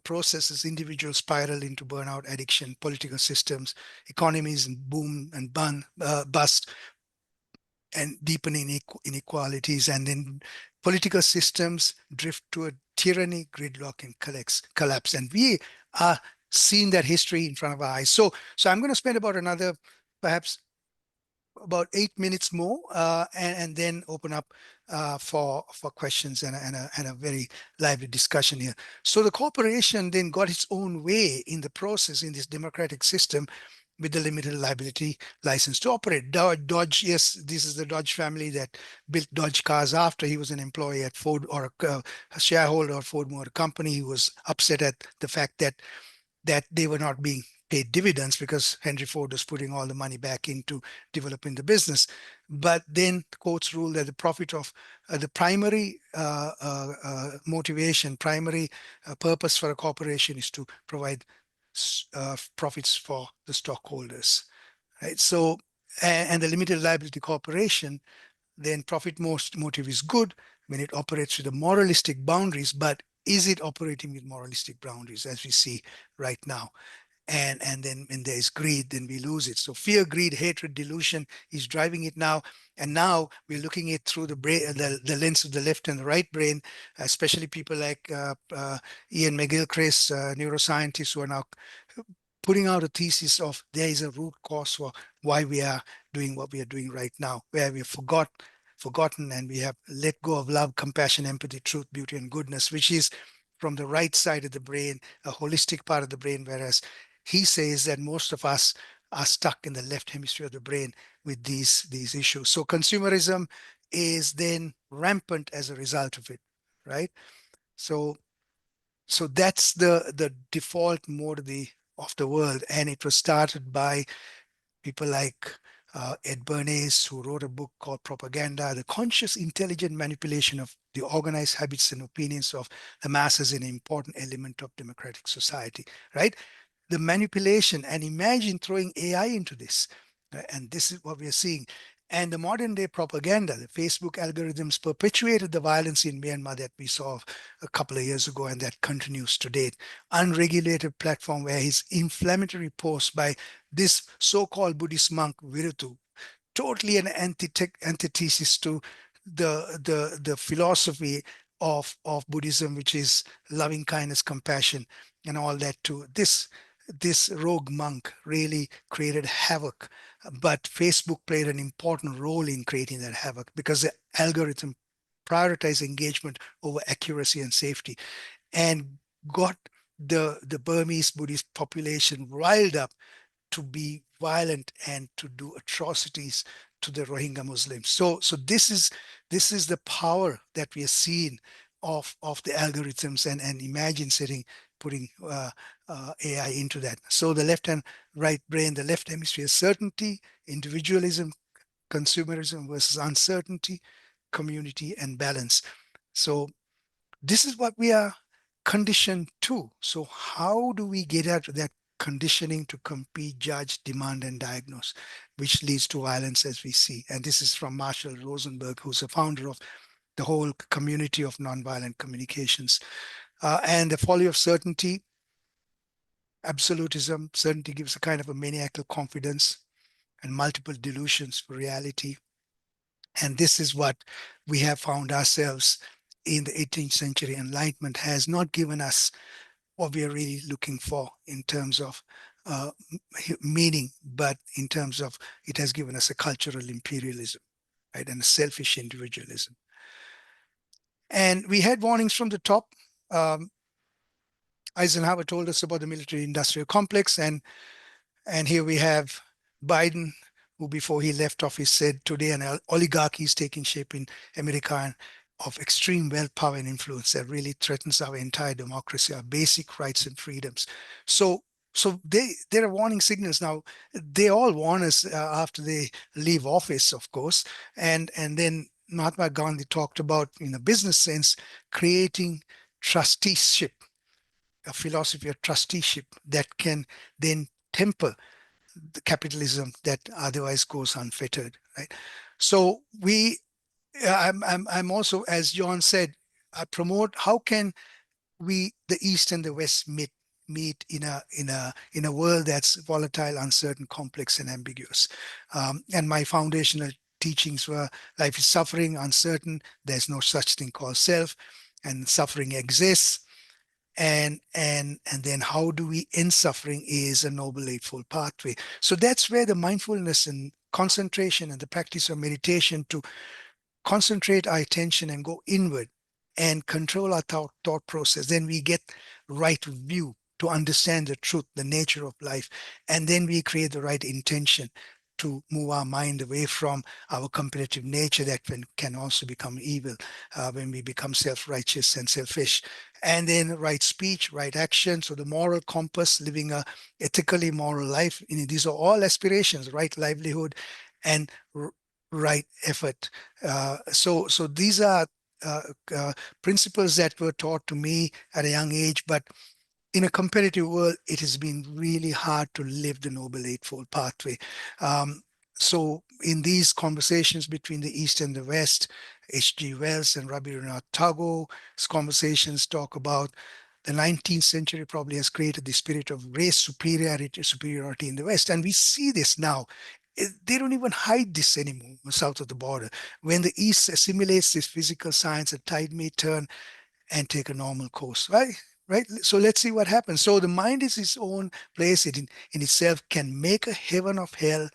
processes, individuals spiral into burnout, addiction, political systems, economies and boom and bust, and deepening inequalities, and then political systems drift toward tyranny, gridlock, and collapse. And we are seeing that history in front of our eyes. So I'm going to spend about another perhaps about 8 minutes more, and then open up for questions and a very lively discussion here. So the corporation then got its own way in the process in this democratic system with the limited liability license to operate. Dodge, yes, this is the Dodge family that built Dodge cars after he was an employee at Ford, or a shareholder of Ford Motor Company. He was upset at the fact that they were not being paid dividends because Henry Ford was putting all the money back into developing the business. But then the courts ruled that the profit of the primary motivation, primary purpose for a corporation is to provide profits for the stockholders, right? So, and the limited liability corporation, then profit motive is good when it operates with the moralistic boundaries, but is it operating with moralistic boundaries as we see right now? And then when there's greed, then we lose it. So fear, greed, hatred, delusion is driving it now. And now we're looking at through the brain, the lens of the left and the right brain, especially people like Ian McGilchrist, neuroscientists, who are now putting out a thesis of there is a root cause for why we are doing what we are doing right now, where we have forgotten and we have let go of love, compassion, empathy, truth, beauty, and goodness, which is from the right side of the brain, a holistic part of the brain, whereas he says that most of us are stuck in the left hemisphere of the brain with these issues. So consumerism is then rampant as a result of it, right? So that's the default mode of the world, and it was started by people like Ed Bernays, who wrote a book called Propaganda, the conscious intelligent manipulation of the organized habits and opinions of the masses, an important element of democratic society, right? The manipulation, and imagine throwing AI into this. And this is what we are seeing. And the modern day propaganda, the Facebook algorithms perpetuated the violence in Myanmar that we saw a couple of years ago, and that continues to date. Unregulated platform where his inflammatory posts by this so-called Buddhist monk Virutu, totally an antithesis to the philosophy of Buddhism, which is loving kindness, compassion, and all that too. This rogue monk really created havoc, but Facebook played an important role in creating that havoc because the algorithm prioritized engagement over accuracy and safety, and got the Burmese Buddhist population riled up to be violent and to do atrocities to the Rohingya Muslims. So this is the power that we are seeing of the algorithms, and imagine putting AI into that. So the left and right brain, the left hemisphere, certainty, individualism, consumerism versus uncertainty, community, and balance. So this is what we are conditioned to. So how do we get out of that conditioning to compete, judge, demand, and diagnose, which leads to violence as we see? And this is from Marshall Rosenberg, who's a founder of the whole community of nonviolent communications. And the folly of certainty, absolutism. Certainty gives a kind of a maniacal confidence and multiple delusions for reality. And this is what we have found ourselves in the 18th century. Enlightenment has not given us what we are really looking for in terms of uh, meaning, but in terms of it has given us a cultural imperialism, right, and a selfish individualism. And we had warnings from the top. Um, Eisenhower told us about the military-industrial complex, and here we have Biden, who before he left office said today an oligarchy is taking shape in America of extreme wealth, power, and influence that really threatens our entire democracy, our basic rights and freedoms. So there are warning signals now. They all warn us after they leave office, of course, and then Mahatma Gandhi talked about, in a business sense, creating trusteeship, a philosophy of trusteeship that can then temper the capitalism that otherwise goes unfettered, right? So I'm also, as John said, I promote how can we, the East and the West, meet in a world that's volatile, uncertain, complex, and ambiguous. And my foundational teachings were: life is suffering, uncertain. There's no such thing called self, and suffering exists. And then how do we end suffering is a noble eightfold pathway. So that's where the mindfulness and concentration and the practice of meditation to concentrate our attention and go inward and control our thought process, then we get right view to understand the truth, the nature of life, and then we create the right intention to move our mind away from our competitive nature that can also become evil when we become self-righteous and selfish. And then right speech, right action, so the moral compass, living a ethically moral life. These are all aspirations: right livelihood and right effort. So these are uh, uh, principles that were taught to me at a young age, but in a competitive world, it has been really hard to live the Noble Eightfold Pathway. So in these conversations between the East and the West, H.G. Wells and Rabindranath Tagore's conversations talk about the 19th century probably has created the spirit of race superiority in the West. And we see this now. They don't even hide this anymore south of the border. When the East assimilates this physical science, a tide may turn and take a normal course, right? So let's see what happens. So the mind is its own place. It in itself can make a heaven of hell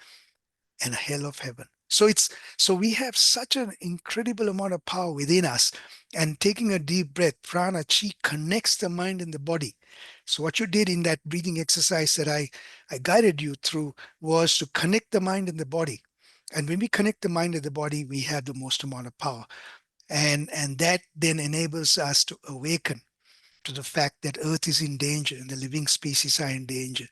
and a hell of heaven. So we have such an incredible amount of power within us. And taking a deep breath, prana, chi, connects the mind and the body. So what you did in that breathing exercise that I guided you through was to connect the mind and the body. And when we connect the mind and the body, we have the most amount of power. And that then enables us to awaken to the fact that Earth is in danger and the living species are in danger.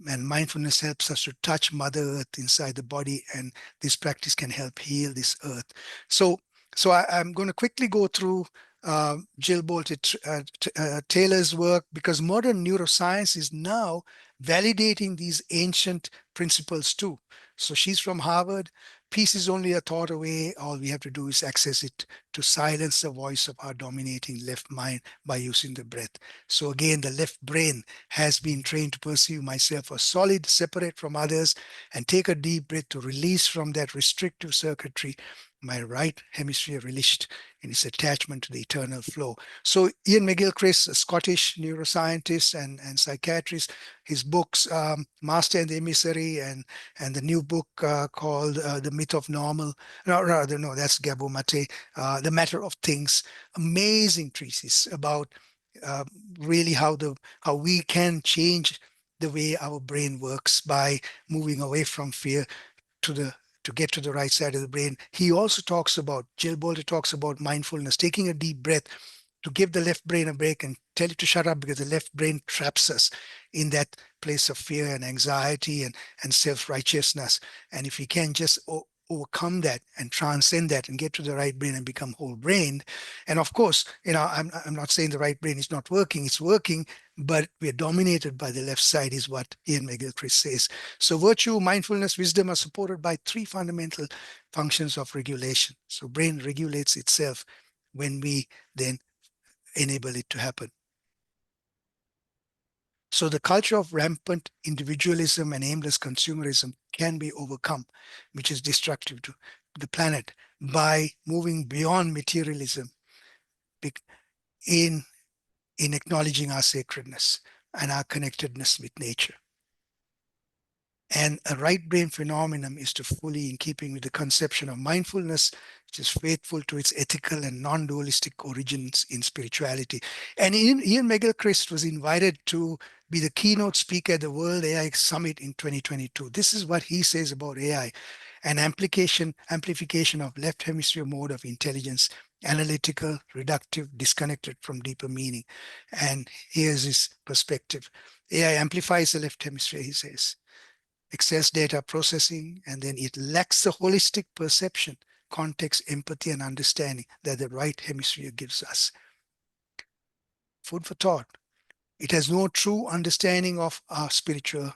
And mindfulness helps us to touch Mother Earth inside the body, and this practice can help heal this Earth. So I'm going to quickly go through Jill Bolte Taylor's work, because modern neuroscience is now validating these ancient principles too. So she's from Harvard. Peace is only a thought away. All we have to do is access it to silence the voice of our dominating left mind by using the breath. So again, the left brain has been trained to perceive myself as solid, separate from others, and take a deep breath to release from that restrictive circuitry. My right hemisphere released in its attachment to the eternal flow. So Ian McGilchrist, a Scottish neuroscientist and psychiatrist, his books, Master and the Emissary, and the new book called The Myth of Normal. No, rather, no, that's Gabor Mate, The Matter of Things. Amazing treatise about uh, really how we can change the way our brain works by moving away from fear to the to get to the right side of the brain. He also talks about, Jill Bolte talks about mindfulness, taking a deep breath to give the left brain a break and tell it to shut up, because the left brain traps us in that place of fear and anxiety and self-righteousness. And if we can just overcome that and transcend that and get to the right brain and become whole brained. And of course, I'm not saying the right brain is not working, it's working, but we're dominated by the left side, is what Ian McGilchrist says. So virtue, mindfulness, wisdom are supported by three fundamental functions of regulation. So brain regulates itself when we then enable it to happen. So the culture of rampant individualism and aimless consumerism can be overcome, which is destructive to the planet, by moving beyond materialism in, in acknowledging our sacredness and our connectedness with nature. And a right brain phenomenon is to fully in keeping with the conception of mindfulness, which is faithful to its ethical and non-dualistic origins in spirituality. And Ian McGilchrist was invited to be the keynote speaker at the World AI Summit in 2022. This is what he says about AI: an amplification of left hemisphere mode of intelligence, analytical, reductive, disconnected from deeper meaning. And here's his perspective. AI amplifies the left hemisphere, he says, excess data processing, and then it lacks the holistic perception, context, empathy, and understanding that the right hemisphere gives us. Food for thought. It has no true understanding of our spiritual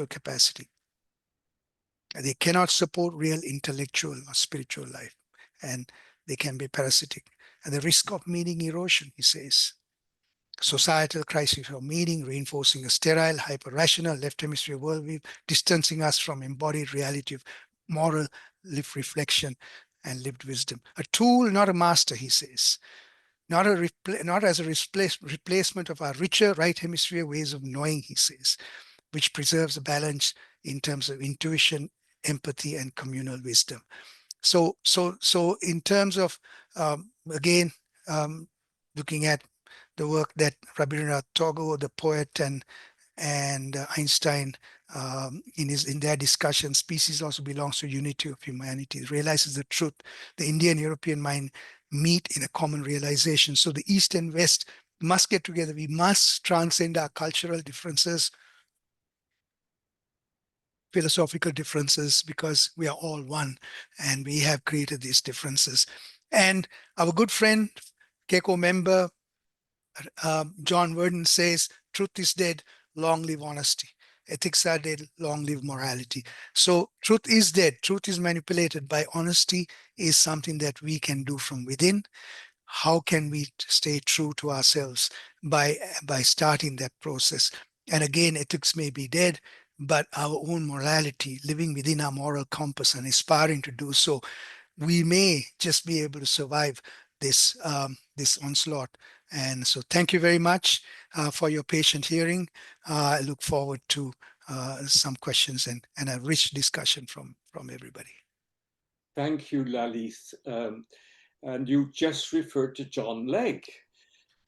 capacity. They cannot support real intellectual or spiritual life, and they can be parasitic. And the risk of meaning erosion, he says. Societal crisis of meaning, reinforcing a sterile, hyper-rational left hemisphere worldview, distancing us from embodied reality of moral lived reflection and lived wisdom. A tool, not a master, he says. Not as a replacement of our richer right hemisphere ways of knowing, he says, which preserves a balance in terms of intuition, empathy, and communal wisdom. So in terms of, again, looking at the work that Rabindranath Tagore, the poet, and Einstein, in their discussion, species also belongs to unity of humanity. It realizes the truth. The Indian-European mind meet in a common realization. So the East and West must get together. We must transcend our cultural differences, philosophical differences, because we are all one, and we have created these differences. And our good friend, CACOR member, John Worden says, truth is dead, long live honesty. Ethics are dead, long live morality. So truth is dead, truth is manipulated. By honesty is something that we can do from within. How can we stay true to ourselves? By starting that process. And again, ethics may be dead, but our own morality, living within our moral compass and aspiring to do so, we may just be able to survive this onslaught. And so thank you very much for your patient hearing. I look forward to some questions and a rich discussion from everybody. Thank you, Lalith. And you just referred to John Legg,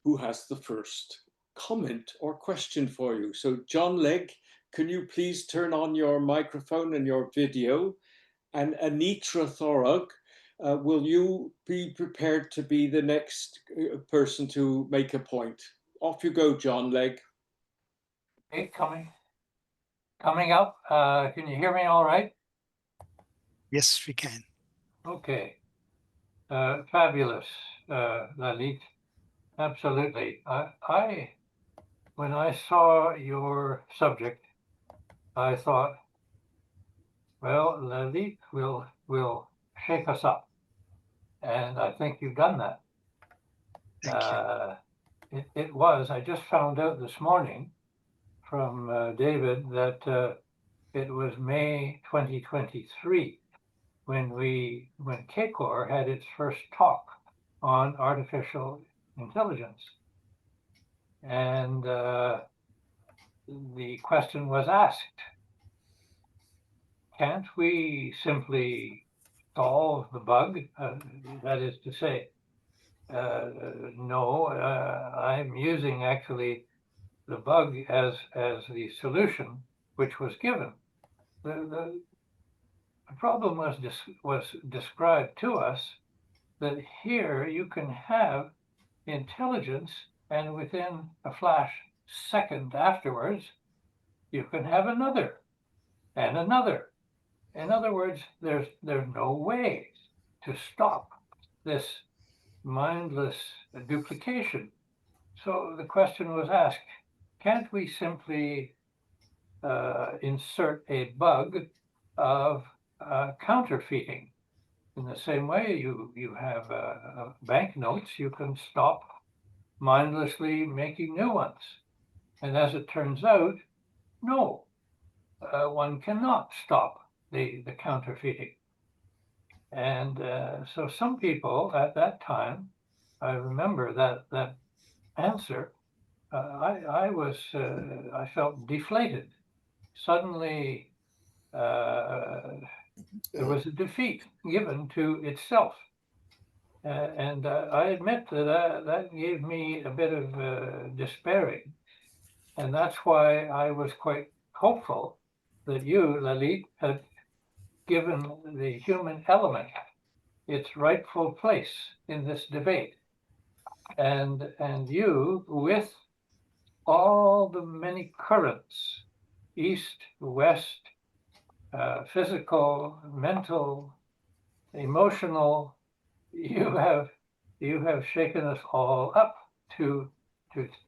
who has the first comment or question for you. So John Legg, can you please turn on your microphone and your video? And Anitra Thorog, will you be prepared to be the next person to make a point? Off you go, John Legg. Okay, coming up. Can you hear me all right? Yes, we can. Okay. Fabulous, Lalith. Absolutely. When I saw your subject, I thought, well, Lalith will shake us up. And I think you've done that. Thank you. It was, I just found out this morning from David that it was May 2023 when CACOR had its first talk on artificial intelligence. And the question was asked, can't we simply solve the bug? That is to say, no, I'm using actually the bug as the solution which was given. The problem was described to us that here you can have intelligence, and within a flash second afterwards, you can have another and another. In other words, there's no way to stop this mindless duplication. So the question was asked, can't we simply insert a bug of counterfeiting? In the same way you have banknotes, you can stop mindlessly making new ones. And as it turns out, no, one cannot stop the counterfeiting. And so some people at that time, I remember that answer, I felt deflated. Suddenly, there was a defeat given to itself. And I admit that gave me a bit of despairing. And that's why I was quite hopeful that you, Lalith, had given the human element its rightful place in this debate. And you, with all the many currents, east, west, physical, mental, emotional, you have shaken us all up to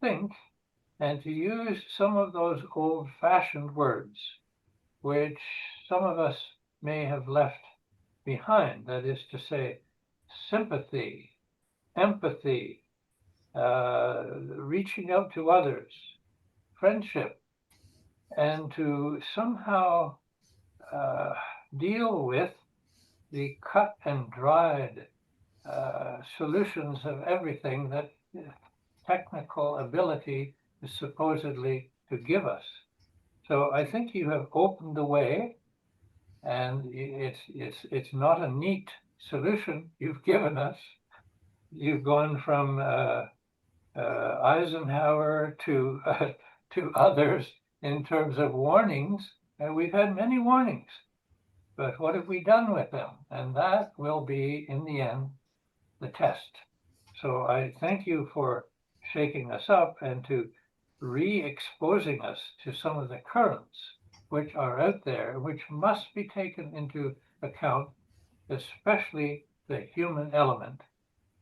think and to use some of those old-fashioned words, which some of us may have left behind. That is to say, sympathy, empathy, reaching out to others, friendship, and to somehow deal with the cut and dried solutions of everything that technical ability is supposedly to give us. So I think you have opened the way, and it's not a neat solution you've given us. You've gone from Eisenhower to others in terms of warnings, and we've had many warnings. But what have we done with them? And that will be, in the end, the test. So I thank you for shaking us up and to re-exposing us to some of the currents which are out there, which must be taken into account, especially the human element.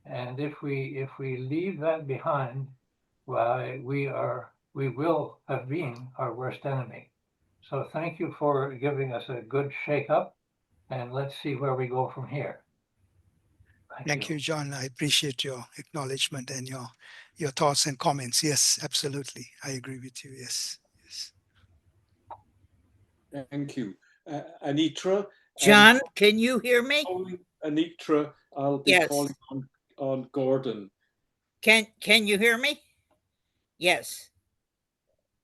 And if we leave that behind, why we will have been our worst enemy. So thank you for giving us a good shake up, and let's see where we go from here. Thank you, John. I appreciate your acknowledgement and your thoughts and comments. Yes, absolutely. I agree with you. Yes. Yes. Thank you. Anitra? John, can you hear me? Anitra, I'll be Yes. calling on Gordon. Can you hear me? Yes.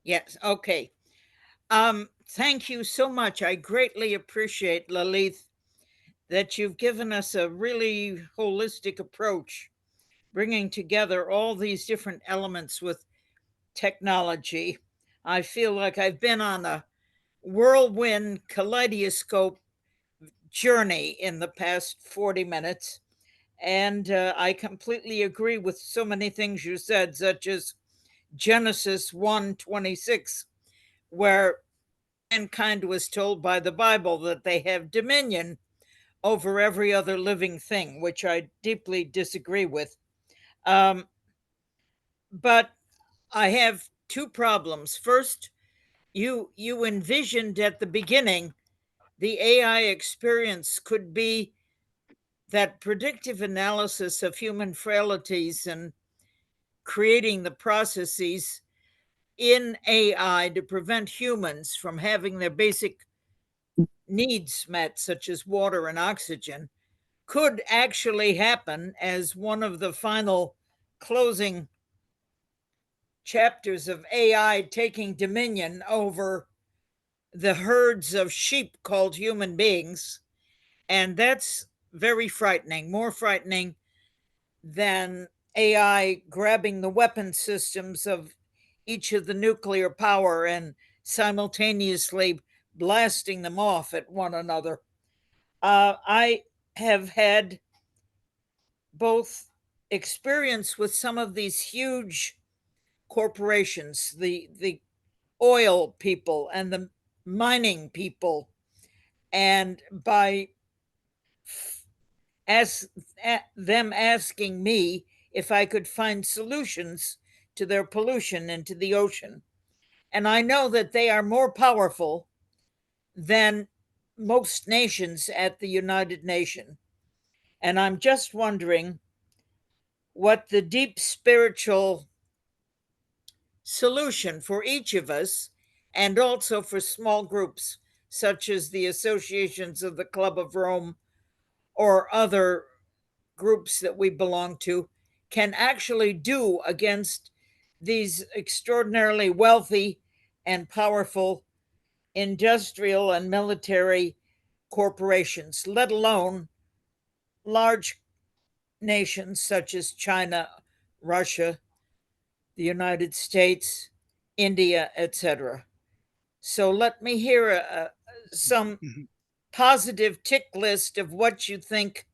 Yes. Okay. Thank you so much. I greatly appreciate, Lalith, that you've given us a really holistic approach, bringing together all these different elements with technology. I feel like I've been on a whirlwind kaleidoscope journey in the past 40 minutes. And I completely agree with so many things you said, such as Genesis 1:26, where mankind was told by the Bible that they have dominion over every other living thing, which I deeply disagree with. But I have two problems. First, you envisioned at the beginning the AI experience could be that predictive analysis of human frailties and creating the processes in AI to prevent humans from having their basic needs met, such as water and oxygen, could actually happen as one of the final closing chapters of AI taking dominion over the herds of sheep called human beings. And that's very frightening, more frightening than AI grabbing the weapon systems of each of the nuclear power and simultaneously blasting them off at one another. I have had both experience with some of these huge corporations, the oil people and the mining people, and by them asking me if I could find solutions to their pollution into the ocean. And I know that they are more powerful than most nations at the United Nations. And I'm just wondering what the deep spiritual solution for each of us, and also for small groups such as the associations of the Club of Rome or other groups that we belong to, can actually do against these extraordinarily wealthy and powerful industrial and military corporations, let alone large nations such as China, Russia, the United States, India, etc. So let me hear some Mhm. positive tick list of what you think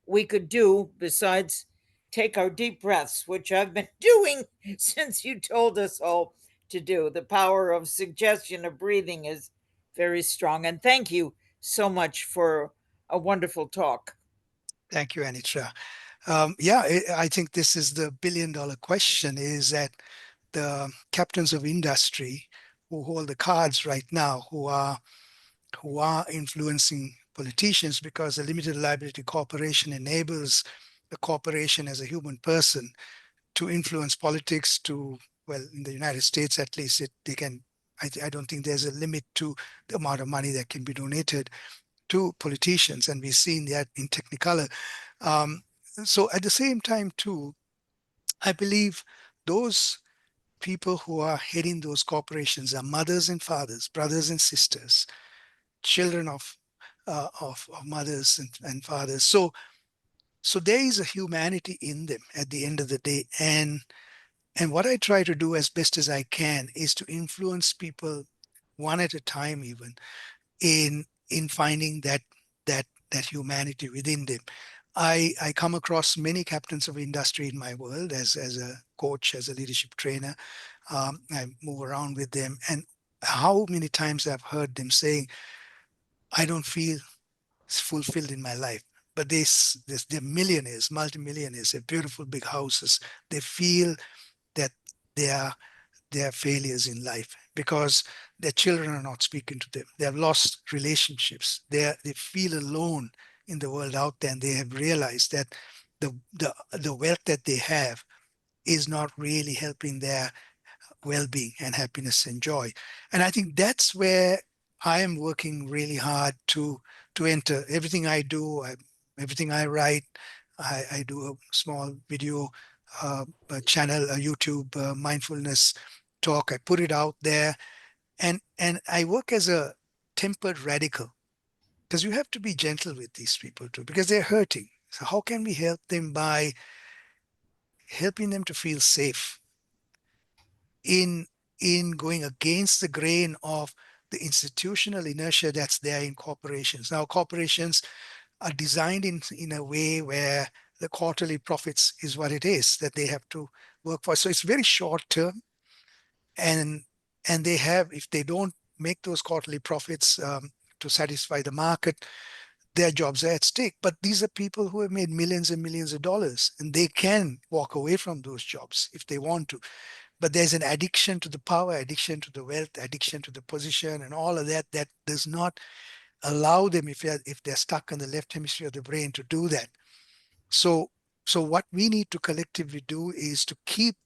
we could do besides take our deep breaths, which I've been doing since you told us all to do. The power of suggestion of breathing is very strong. And thank you so much for a wonderful talk. Thank you, Anitra. I think this is the billion-dollar question, is that the captains of industry who hold the cards right now, who are influencing politicians, because the limited liability corporation enables the corporation as a human person to influence politics to, well, in the United States at least, they can, I don't think there's a limit to the amount of money that can be donated to politicians, and we've seen that in Technicolor. So at the same time too, I believe those people who are heading those corporations are mothers and fathers, brothers and sisters, children of mothers and fathers. So there is a humanity in them at the end of the day. And what I try to do as best as I can is to influence people one at a time, even in finding that humanity within them. I come across many captains of industry in my world as a coach, as a leadership trainer. I move around with them, and how many times I've heard them saying, "I don't feel fulfilled in my life." But they're millionaires, multimillionaires, they have beautiful big houses. They feel that they are failures in life because their children are not speaking to them. They have lost relationships. They feel alone in the world out there, and they have realized that the wealth that they have is not really helping their well-being and happiness and joy. And I think that's where I am working really hard to enter. Everything I do, everything I write, I do a small video a channel, a YouTube mindfulness talk. I put it out there, and I work as a tempered radical, because you have to be gentle with these people too, because they're hurting. So how can we help them? By helping them to feel safe in going against the grain of the institutional inertia that's there in corporations. Now, corporations are designed in a way where the quarterly profits is what it is that they have to work for. So it's very short term, and they have, if they don't make those quarterly profits to satisfy the market, their jobs are at stake. But these are people who have made millions and millions of dollars, and they can walk away from those jobs if they want to. But there's an addiction to the power, addiction to the wealth, addiction to the position, and all of that does not allow them, if they're stuck in the left hemisphere of the brain, to do that. So what we need to collectively do is to keep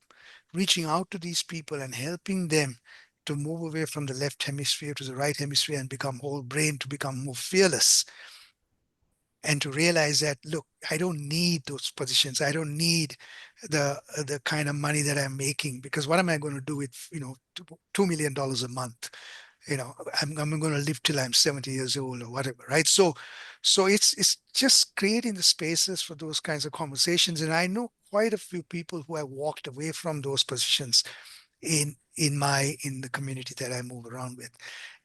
reaching out to these people and helping them to move away from the left hemisphere to the right hemisphere and become whole brain, to become more fearless, and to realize that, look, I don't need those positions. I don't need the kind of money that I'm making, because what am I going to do with $2 million a month? I'm going to live till I'm 70 years old or whatever, right? So it's just creating the spaces for those kinds of conversations. And I know quite a few people who have walked away from those positions in the community that I move around with,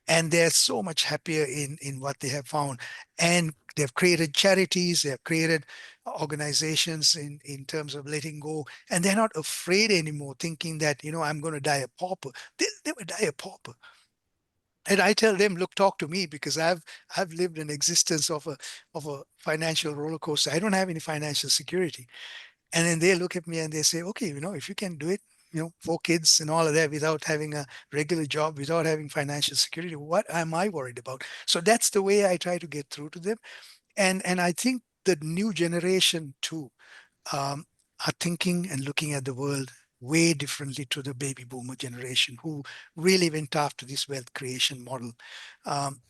and they're so much happier in what they have found. And they've created charities, they have created organizations in terms of letting go, and they're not afraid anymore, thinking that I'm going to die a pauper. They will die a pauper. And I tell them, look, talk to me, because I've lived an existence of a financial roller coaster. I don't have any financial security. And then they look at me and they say, okay, if you can do it, 4 kids and all of that without having a regular job, without having financial security, what am I worried about? So that's the way I try to get through to them. And I think the new generation too are thinking and looking at the world way differently to the baby boomer generation, who really went after this wealth creation model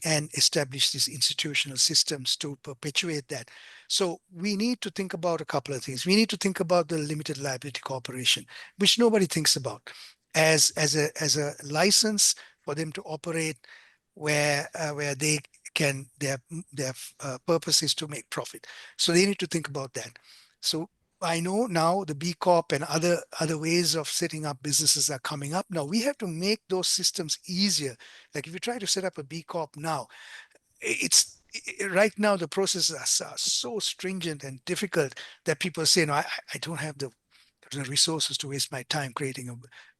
and established these institutional systems to perpetuate that. So we need to think about a couple of things. We need to think about the limited liability corporation, which nobody thinks about, as a license for them to operate where they can, their purpose is to make profit. So they need to think about that. So I know now the B Corp and other ways of setting up businesses are coming up. Now we have to make those systems easier. Like if you try to set up a B Corp now, it's right now the processes are so stringent and difficult that people say, no, I don't have the resources to waste my time creating a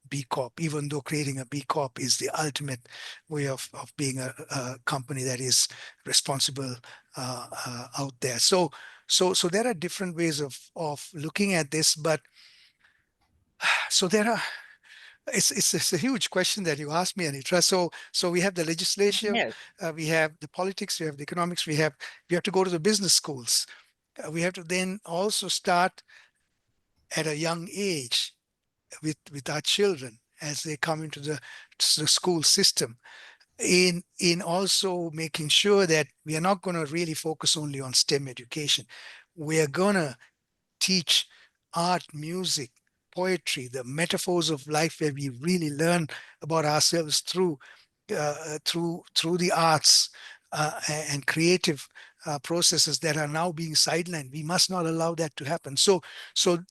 B Corp, even though creating a B Corp is the ultimate way of being a company that is responsible out there. So there are different ways of looking at this, but so there are. It's a huge question that you asked me, Anitra. So we have the legislative, Yes. we have the politics, we have the economics, we have to go to the business schools. We have to then also start at a young age with our children as they come into the school system, in also making sure that we are not going to really focus only on STEM education. We are going to teach art, music, poetry, the metaphors of life, where we really learn about ourselves through the arts and creative processes that are now being sidelined. We must not allow that to happen. So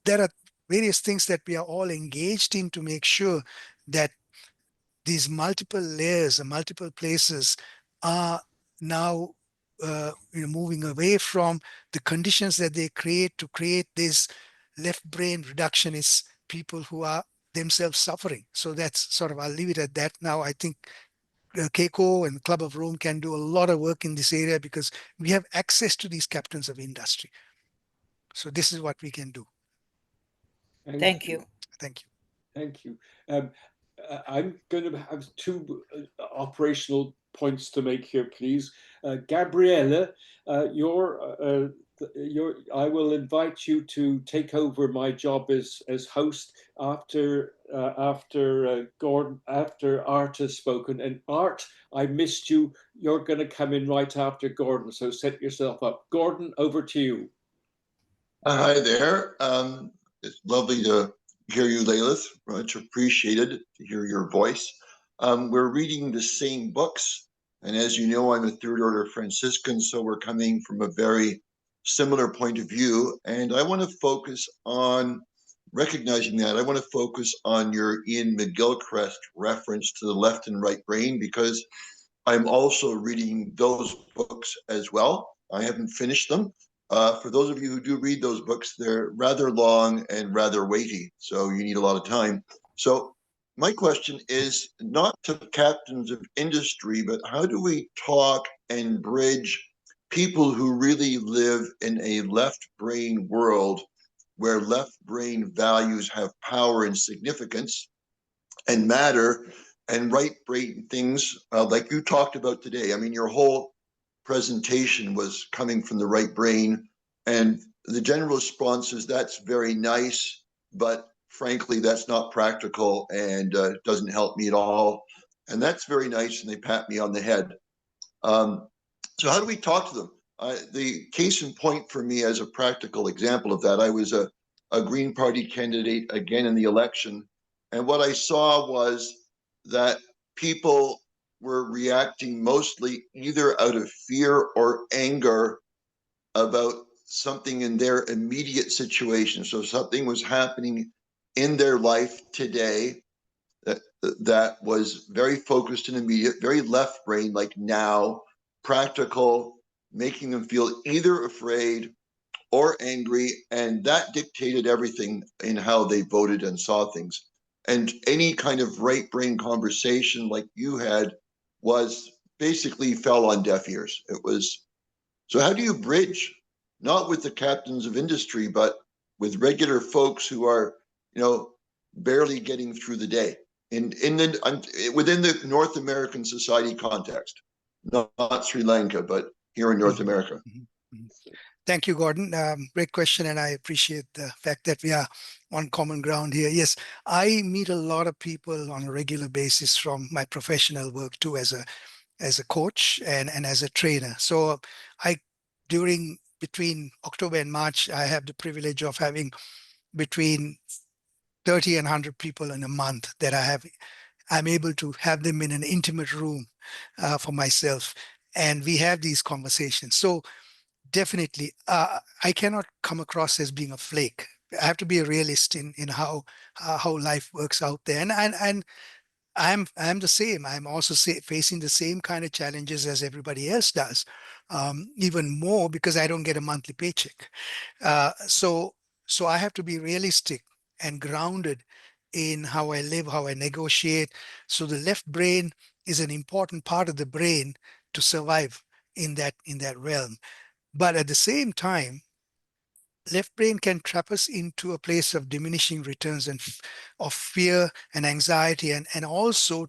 there are various things that we are all engaged in to make sure that these multiple layers and multiple places are now moving away from the conditions that they create to create these left brain reductionists, people who are themselves suffering. So that's sort of, I'll leave it at that now. I think CACOR and Club of Rome can do a lot of work in this area because we have access to these captains of industry. So this is what we can do. Thank you. Thank you. Thank you. I'm going to have two operational points to make here, please. Gabriella, I will invite you to take over my job as host after Gordon, after Art has spoken. And Art, I missed you. You're going to come in right after Gordon, so set yourself up. Gordon, over to you. Hi there. It's lovely to hear you, Lalith. Much appreciated to hear your voice. We're reading the same books, and as you know, I'm a Third Order Franciscan, so we're coming from a very similar point of view. And I want to focus on recognizing that. I want to focus on your Ian McGilchrist reference to the left and right brain, because I'm also reading those books as well. I haven't finished them. For those of you who do read those books, they're rather long and rather weighty, so you need a lot of time. So my question is not to captains of industry, but how do we talk and bridge people who really live in a left brain world where left brain values have power and significance and matter, and right brain things like you talked about today? I mean, your whole presentation was coming from the right brain, and the general response is that's very nice, but frankly that's not practical and doesn't help me at all. And that's very nice, and they pat me on the head. So how do we talk to them? The case in point for me as a practical example of that, I was a Green Party candidate again in the election, and what I saw was that people were reacting mostly either out of fear or anger about something in their immediate situation. So something was happening in their life today that was very focused and immediate, very left brain, like now, practical, making them feel either afraid or angry, and that dictated everything in how they voted and saw things. And any kind of right brain conversation like you had was basically fell on deaf ears. It was, so how do you bridge, not with the captains of industry, but with regular folks who are, barely getting through the day within the North American society context, not Sri Lanka, but here in North America? Thank you, Gordon. Great question, and I appreciate the fact that we are on common ground here. Yes, I meet a lot of people on a regular basis from my professional work too, as a coach and as a trainer. So between October and March, I have the privilege of having between 30 and 100 people in a month that I'm able to have them in an intimate room for myself, and we have these conversations. So definitely. I cannot come across as being a flake. I have to be a realist in how life works out there, and I'm the same. I'm also facing the same kind of challenges as everybody else does, even more because I don't get a monthly paycheck. So I have to be realistic and grounded in how I live, how I negotiate. So the left brain is an important part of the brain to survive in that realm. But at the same time, left brain can trap us into a place of diminishing returns and of fear and anxiety, and also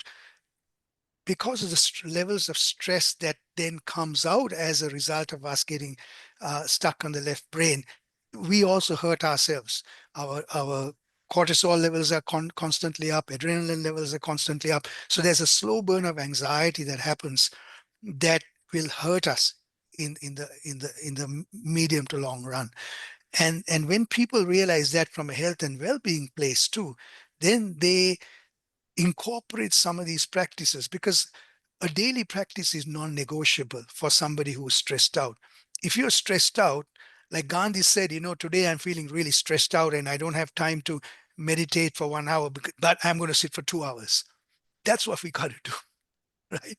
because of the levels of stress that then comes out as a result of us getting stuck on the left brain, we also hurt ourselves. Our cortisol levels are constantly up, adrenaline levels are constantly up. So there's a slow burn of anxiety that happens that will hurt us in the medium to long run. And when people realize that from a health and well-being place too, then they incorporate some of these practices, because a daily practice is non-negotiable for somebody who's stressed out. If you're stressed out, like Gandhi said, today I'm feeling really stressed out and I don't have time to meditate for 1 hour, but I'm going to sit for 2 hours. That's what we got to do. Right?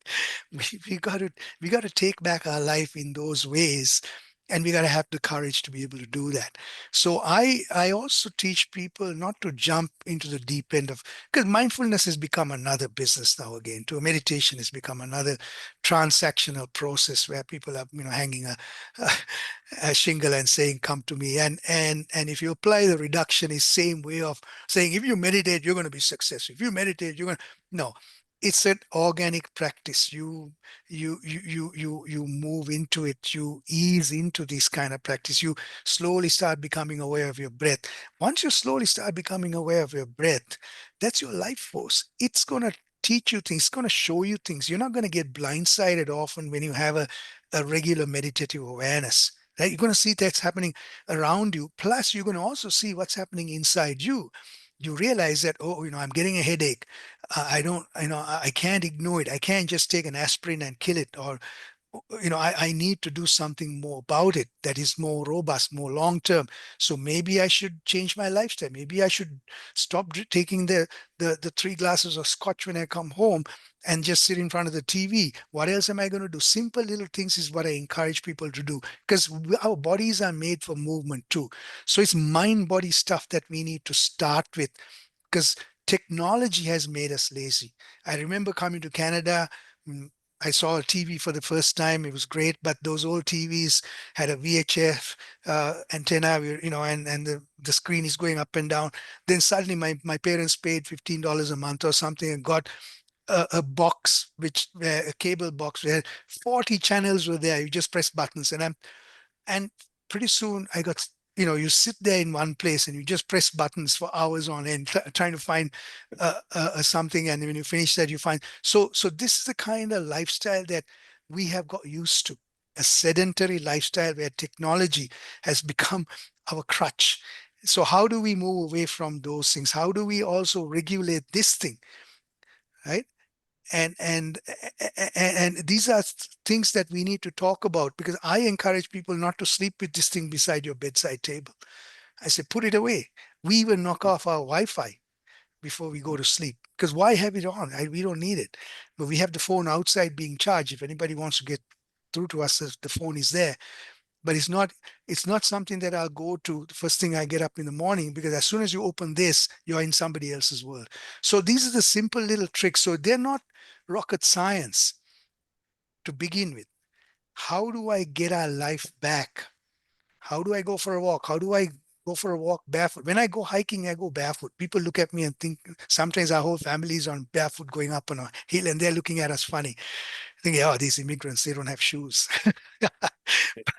We got to take back our life in those ways, and we got to have the courage to be able to do that. So I also teach people not to jump into the deep end of, because mindfulness has become another business now again. To meditation has become another transactional process where people are hanging a shingle and saying, come to me. And if you apply the reductionist same way of saying, if you meditate you're going to be successful, if you meditate you're going to, no, it's an organic practice. You move into it, you ease into this kind of practice, you slowly start becoming aware of your breath. Once you slowly start becoming aware of your breath, that's your life force. It's going to teach you things, it's going to show you things. You're not going to get blindsided often when you have a regular meditative awareness, right? You're going to see that's happening around you, plus you're going to also see what's happening inside you. You realize that, oh, I'm getting a headache. I don't, I can't ignore it. I can't just take an aspirin and kill it. Or, I need to do something more about it that is more robust, more long term. So maybe I should change my lifestyle. Maybe I should stop taking the 3 glasses of scotch when I come home and just sit in front of the TV. What else am I going to do? Simple little things is what I encourage people to do, because our bodies are made for movement too. So it's mind body stuff that we need to start with, because technology has made us lazy. I remember coming to Canada. I saw a TV for the first time. It was great, but those old TVs had a VHF antenna, and the screen is going up and down. Then suddenly my parents paid $15 a month or something and got a box, a cable box where 40 channels were there. You just press buttons, and pretty soon I got, you sit there in one place and you just press buttons for hours on end, trying to find something. And when you finish that, you find, so this is the kind of lifestyle that we have got used to, a sedentary lifestyle where technology has become our crutch. So how do we move away from those things? How do we also regulate this thing, right? And these are things that we need to talk about, because I encourage people not to sleep with this thing beside your bedside table. I say, put it away. We even knock off our Wi-Fi before we go to sleep, because why have it on? We don't need it. But we have the phone outside being charged. If anybody wants to get through to us, the phone is there. But it's not something that I'll go to the first thing I get up in the morning, because as soon as you open this, you're in somebody else's world. So these are the simple little tricks. So they're not rocket science to begin with. How do I get our life back? How do I go for a walk? How do I go for a walk barefoot? When I go hiking, I go barefoot. People look at me and think, sometimes our whole family is on barefoot going up on a hill and they're looking at us funny, thinking, oh, these immigrants, they don't have shoes.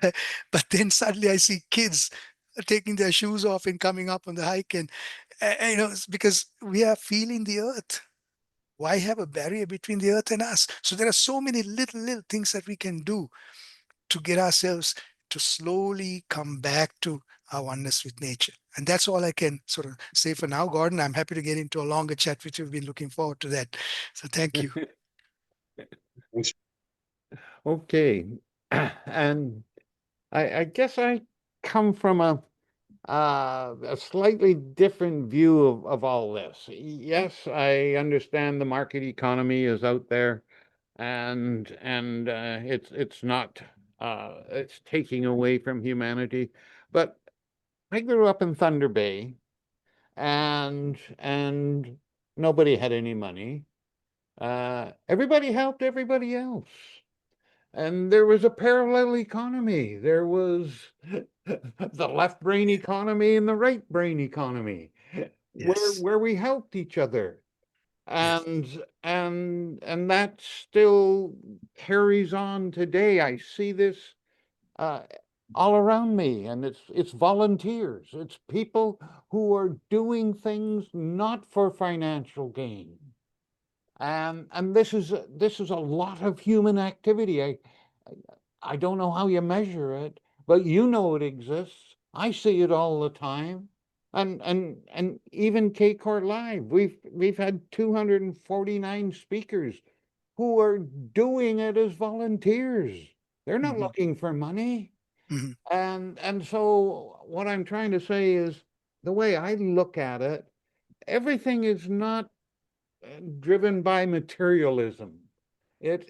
but then suddenly I see kids taking their shoes off and coming up on the hike, and it's because we are feeling the earth. Why have a barrier between the earth and us? So there are so many little things that we can do to get ourselves to slowly come back to our oneness with nature. And that's all I can sort of say for now, Gordon. I'm happy to get into a longer chat with you. We've been looking forward to that. So thank you. Okay. And I guess I come from a slightly different view of all this. Yes, I understand the market economy is out there, and it's not it's taking away from humanity. But I grew up in Thunder Bay, and nobody had any money. Everybody helped everybody else. And there was a parallel economy. There was the left brain economy and the right brain economy, Yes. where we helped each other. Yes. And that still carries on today. I see this uh, all around me, and it's volunteers. It's people who are doing things not for financial gain. And this is a lot of human activity. I don't know how you measure it, but you know it exists. I see it all the time. And even CACOR Live, we've had 249 speakers who are doing it as volunteers. They're not Mhm. looking for money. Mhm. And so what I'm trying to say is, the way I look at it, everything is not driven by materialism. There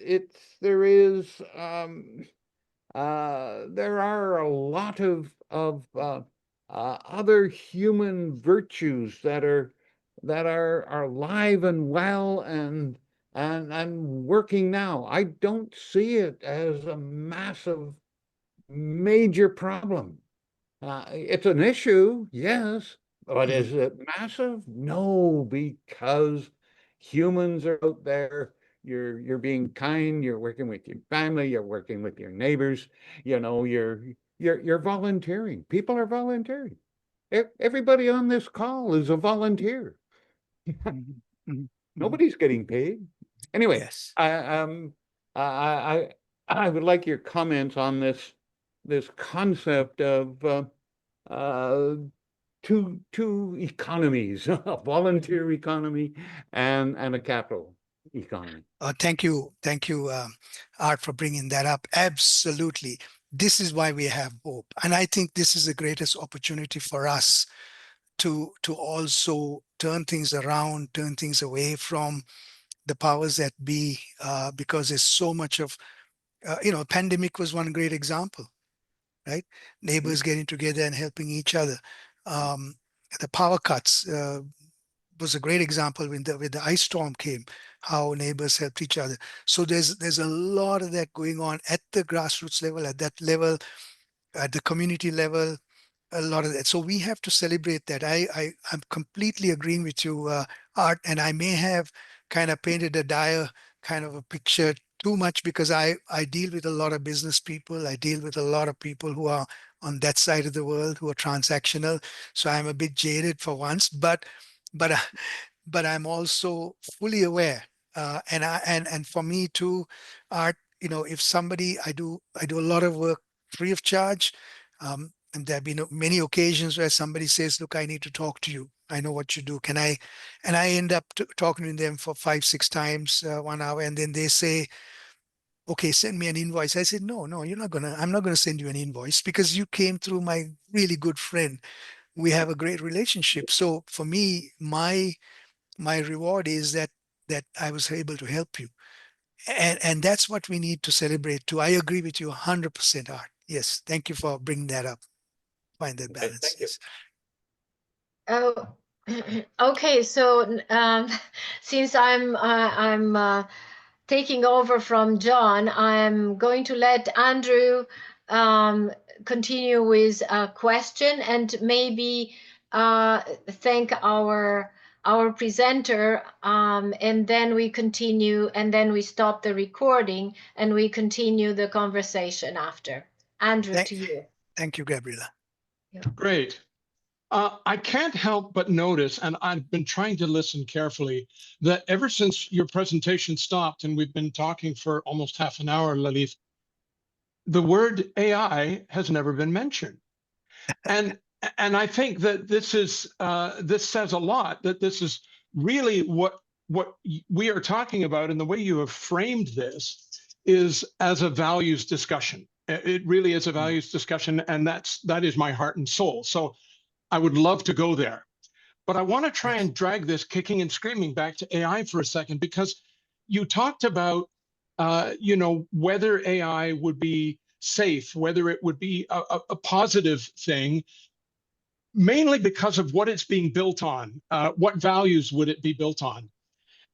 is there are a lot of other human virtues that are alive and well and working now. I don't see it as a massive major problem. It's an issue, yes, but Mhm. is it massive? No, because humans are out there. You're being kind. You're working with your family. You're working with your neighbors. You know, you're volunteering. People are volunteering. Everybody on this call is a volunteer. Mhm. Mhm. Mhm. Nobody's getting paid. Anyway, Yes. I I would like your comments on this concept of uh, two economies, a volunteer economy and a capital economy. Thank you, Art, for bringing that up. Absolutely. This is why we have hope. And I think this is the greatest opportunity for us to also turn things around, turn things away from the powers that be, because there's so much of, pandemic was one great example, right? Neighbors getting together and helping each other. Um, the power cuts was a great example when the ice storm came, how neighbors helped each other. So there's a lot of that going on at the grassroots level, at that level, at the community level, a lot of that. So we have to celebrate that. I'm completely agreeing with you, Art, and I may have kind of painted a dire kind of a picture too much because I deal with a lot of business people. I deal with a lot of people who are on that side of the world who are transactional. So I'm a bit jaded for once, but but I'm also fully aware. And for me too, Art, if somebody I do a lot of work free of charge. And there have been many occasions where somebody says, look, I need to talk to you. I know what you do. Can I? And I end up talking to them for 5, 6 times, 1 hour. And then they say, okay, send me an invoice. I said, no, I'm not going to send you an invoice because you came through my really good friend. We have a great relationship. So for me, my reward is that I was able to help you. And that's what we need to celebrate too. I agree with you 100%, Art. Yes. Thank you for bringing that up. Find that Okay, balance. thank you. Yes. Oh, okay. So since I'm taking over from John, I'm going to let Andrew continue with a question and maybe thank our presenter, and then we continue, and then we stop the recording and we continue the conversation after. Andrew, Thank, to you. thank you, Gabriela. Great. I can't help but notice, and I've been trying to listen carefully, that ever since your presentation stopped, and we've been talking for almost half an hour, Lalith, the word AI has never been mentioned. And I think that this says a lot, that this is really what we are talking about, and the way you have framed this is as a values discussion. It really is a values discussion, and that is my heart and soul. So I would love to go there. But I want to try and drag this kicking and screaming back to AI for a second, because you talked about, whether AI would be safe, whether it would be a positive thing, mainly because of what it's being built on. What values would it be built on?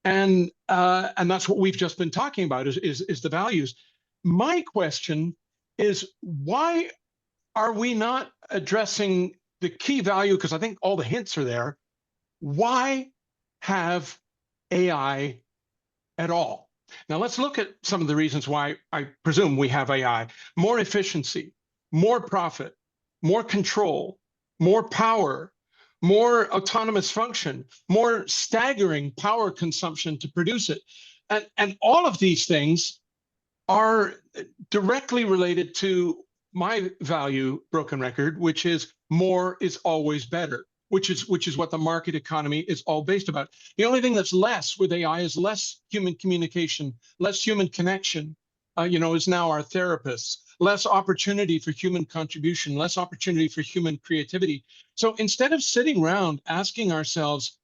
And that's what we've just been talking about is the values. My question is, why are we not addressing the key value? Because I think all the hints are there. Why have AI at all? Now let's look at some of the reasons why I presume we have AI. More efficiency, more profit, more control, more power, more autonomous function, more staggering power consumption to produce it. And all of these things are directly related to my value broken record, which is more is always better, which is what the market economy is all based about. The only thing that's less with AI is less human communication, less human connection, is now our therapists, less opportunity for human contribution, less opportunity for human creativity. So instead of sitting around asking ourselves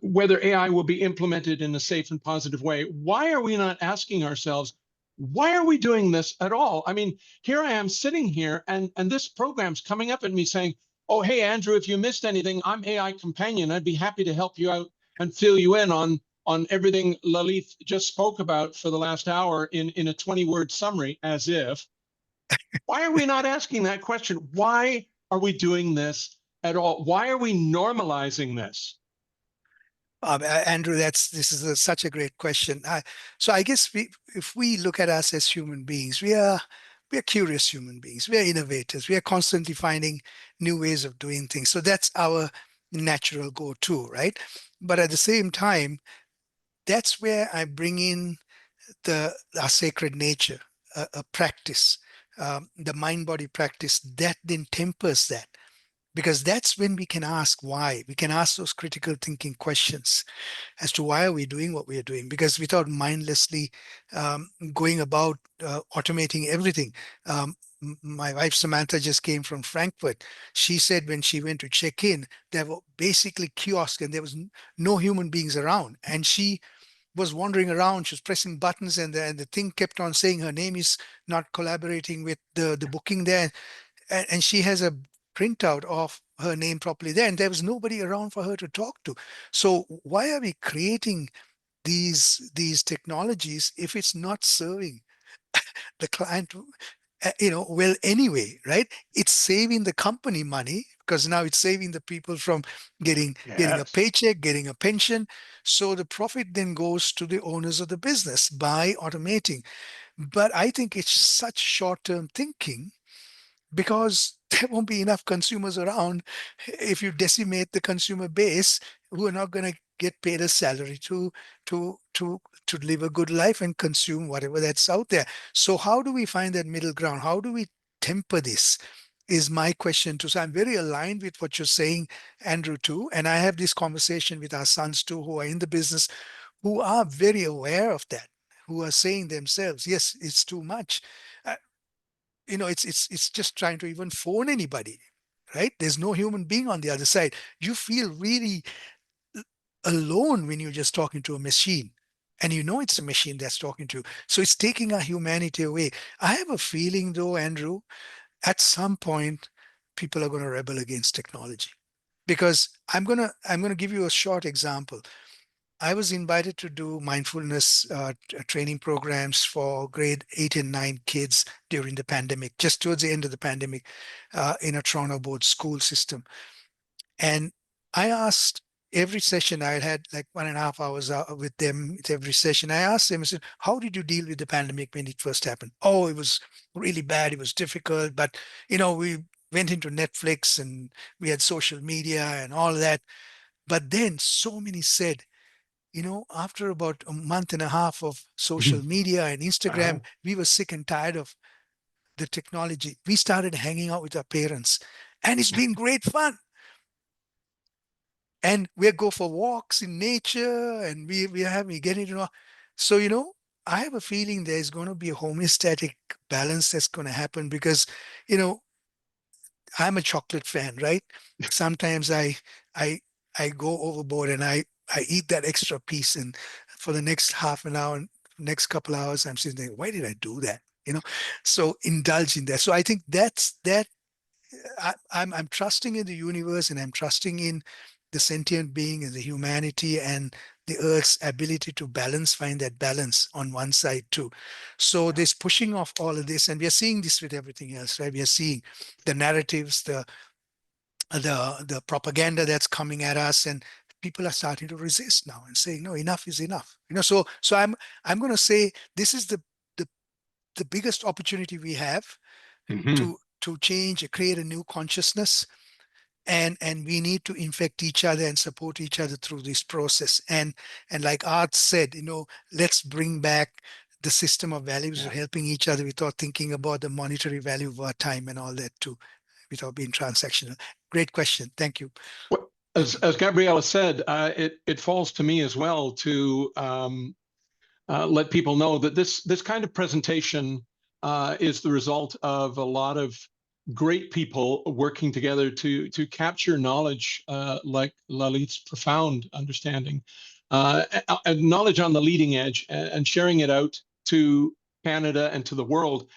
whether AI will be implemented in a safe and positive way, why are we not asking ourselves, why are we doing this at all? I mean, here I am sitting here, and this program's coming up at me saying, oh, hey, Andrew, if you missed anything, I'm AI Companion. I'd be happy to help you out and fill you in on everything Lalith just spoke about for the last hour in a 20-word summary, as if. Why are we not asking that question? Why are we doing this at all? Why are we normalizing this? Andrew, this is such a great question. So I guess if we look at us as human beings, we're curious human beings. We are innovators. We are constantly finding new ways of doing things. So that's our natural go-to, right? But at the same time, that's where I bring in our sacred nature, a practice, the mind-body practice that then tempers that. Because that's when we can ask why. We can ask those critical thinking questions as to why are we doing what we are doing, because without mindlessly going about automating everything. My wife Samantha just came from Frankfurt. She said when she went to check in, there were basically kiosks and there was no human beings around, and she was wandering around. She was pressing buttons, and the thing kept on saying her name is not collaborating with the booking there, and she has a printout of her name properly there, and there was nobody around for her to talk to. So why are we creating these technologies if it's not serving the client well anyway, right? It's saving the company money, because now it's saving the people from getting a paycheck, getting a pension. So the profit then goes to the owners of the business by automating. But I think it's such short-term thinking, because there won't be enough consumers around if you decimate the consumer base who are not going to get paid a salary to live a good life and consume whatever that's out there. So how do we find that middle ground? How do we temper this is my question too. So I'm very aligned with what you're saying, Andrew, too. And I have this conversation with our sons too, who are in the business, who are very aware of that, who are saying themselves, yes, it's too much. It's just trying to even phone anybody, right? There's no human being on the other side. You feel really alone when you're just talking to a machine, and it's a machine that's talking to you. So it's taking our humanity away. I have a feeling though, Andrew, at some point people are going to rebel against technology, because I'm going to give you a short example. I was invited to do mindfulness training programs for grade 8 and 9 kids during the pandemic, just towards the end of the pandemic, in a Toronto board school system. And I asked every session, I had like 1.5 hours with them with every session. I asked them, I said, how did you deal with the pandemic when it first happened? Oh, it was really bad. It was difficult. But, we went into Netflix and we had social media and all that. But then so many said, after about a month and a half of social media and Instagram, we were sick and tired of the technology. We started hanging out with our parents, and it's been great fun. And we go for walks in nature, and we get into. So I have a feeling there's going to be a homeostatic balance that's going to happen because, you know, I'm a chocolate fan, right? Sometimes I I go overboard and I eat that extra piece, and for the next half an hour, next couple hours, I'm sitting there, why did I do that? You know, so indulge in that. So I think that's that. I'm trusting in the universe, and I'm trusting in the sentient being and the humanity and the earth's ability to balance, find that balance on one side too. So this pushing off all of this, and we are seeing this with everything else, right? We are seeing the narratives, the propaganda that's coming at us, and people are starting to resist now and saying, no, enough is enough. You know, so I'm going to say this is the the biggest opportunity we have Mhm. to change, create a new consciousness, and we need to infect each other and support each other through this process. And like Art said, you know, let's bring back the system of values of helping each other without thinking about the monetary value of our time and all that too, without being transactional. Great question. Thank you. Well, as Gabriella said, it falls to me as well to let people know that this kind of presentation is the result of a lot of great people working together to capture knowledge like Lalith's profound understanding, and knowledge on the leading edge, and sharing it out to Canada and to the world.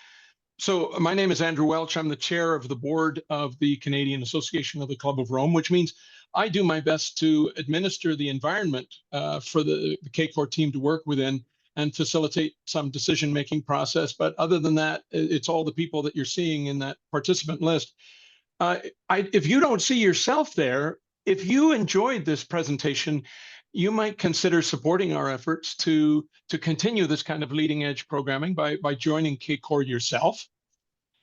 So my name is Andrew Welch. I'm the chair of the board of the Canadian Association of the Club of Rome, which means I do my best to administer the environment for the CACOR team to work within and facilitate some decision-making process. But other than that, it's all the people that you're seeing in that participant list. If you don't see yourself there, if you enjoyed this presentation, you might consider supporting our efforts to continue this kind of leading edge programming by joining CACOR yourself,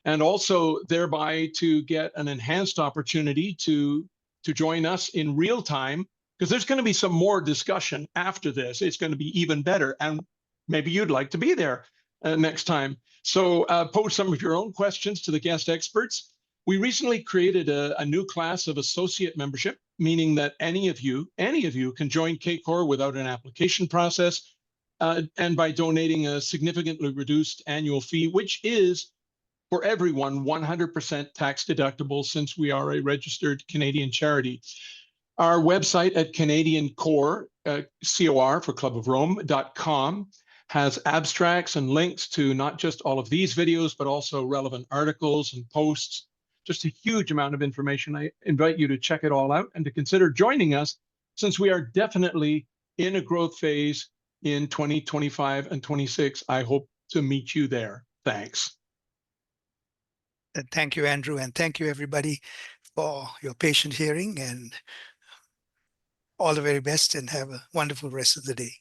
and also thereby to get an enhanced opportunity to join us in real time, because there's going to be some more discussion after this. It's going to be even better, and maybe you'd like to be there next time. So pose some of your own questions to the guest experts. We recently created a new class of associate membership, meaning that any of you can join CACOR without an application process, and by donating a significantly reduced annual fee, which is for everyone 100% tax deductible, since we are a registered Canadian charity. Our website at Canadian COR, COR for Club of Rome.com, has abstracts and links to not just all of these videos, but also relevant articles and posts. Just a huge amount of information. I invite you to check it all out and to consider joining us, since we are definitely in a growth phase in 2025 and 26. I hope to meet you there. Thanks. Thank you, Andrew, and thank you, everybody, for your patient hearing, and all the very best, and have a wonderful rest of the day.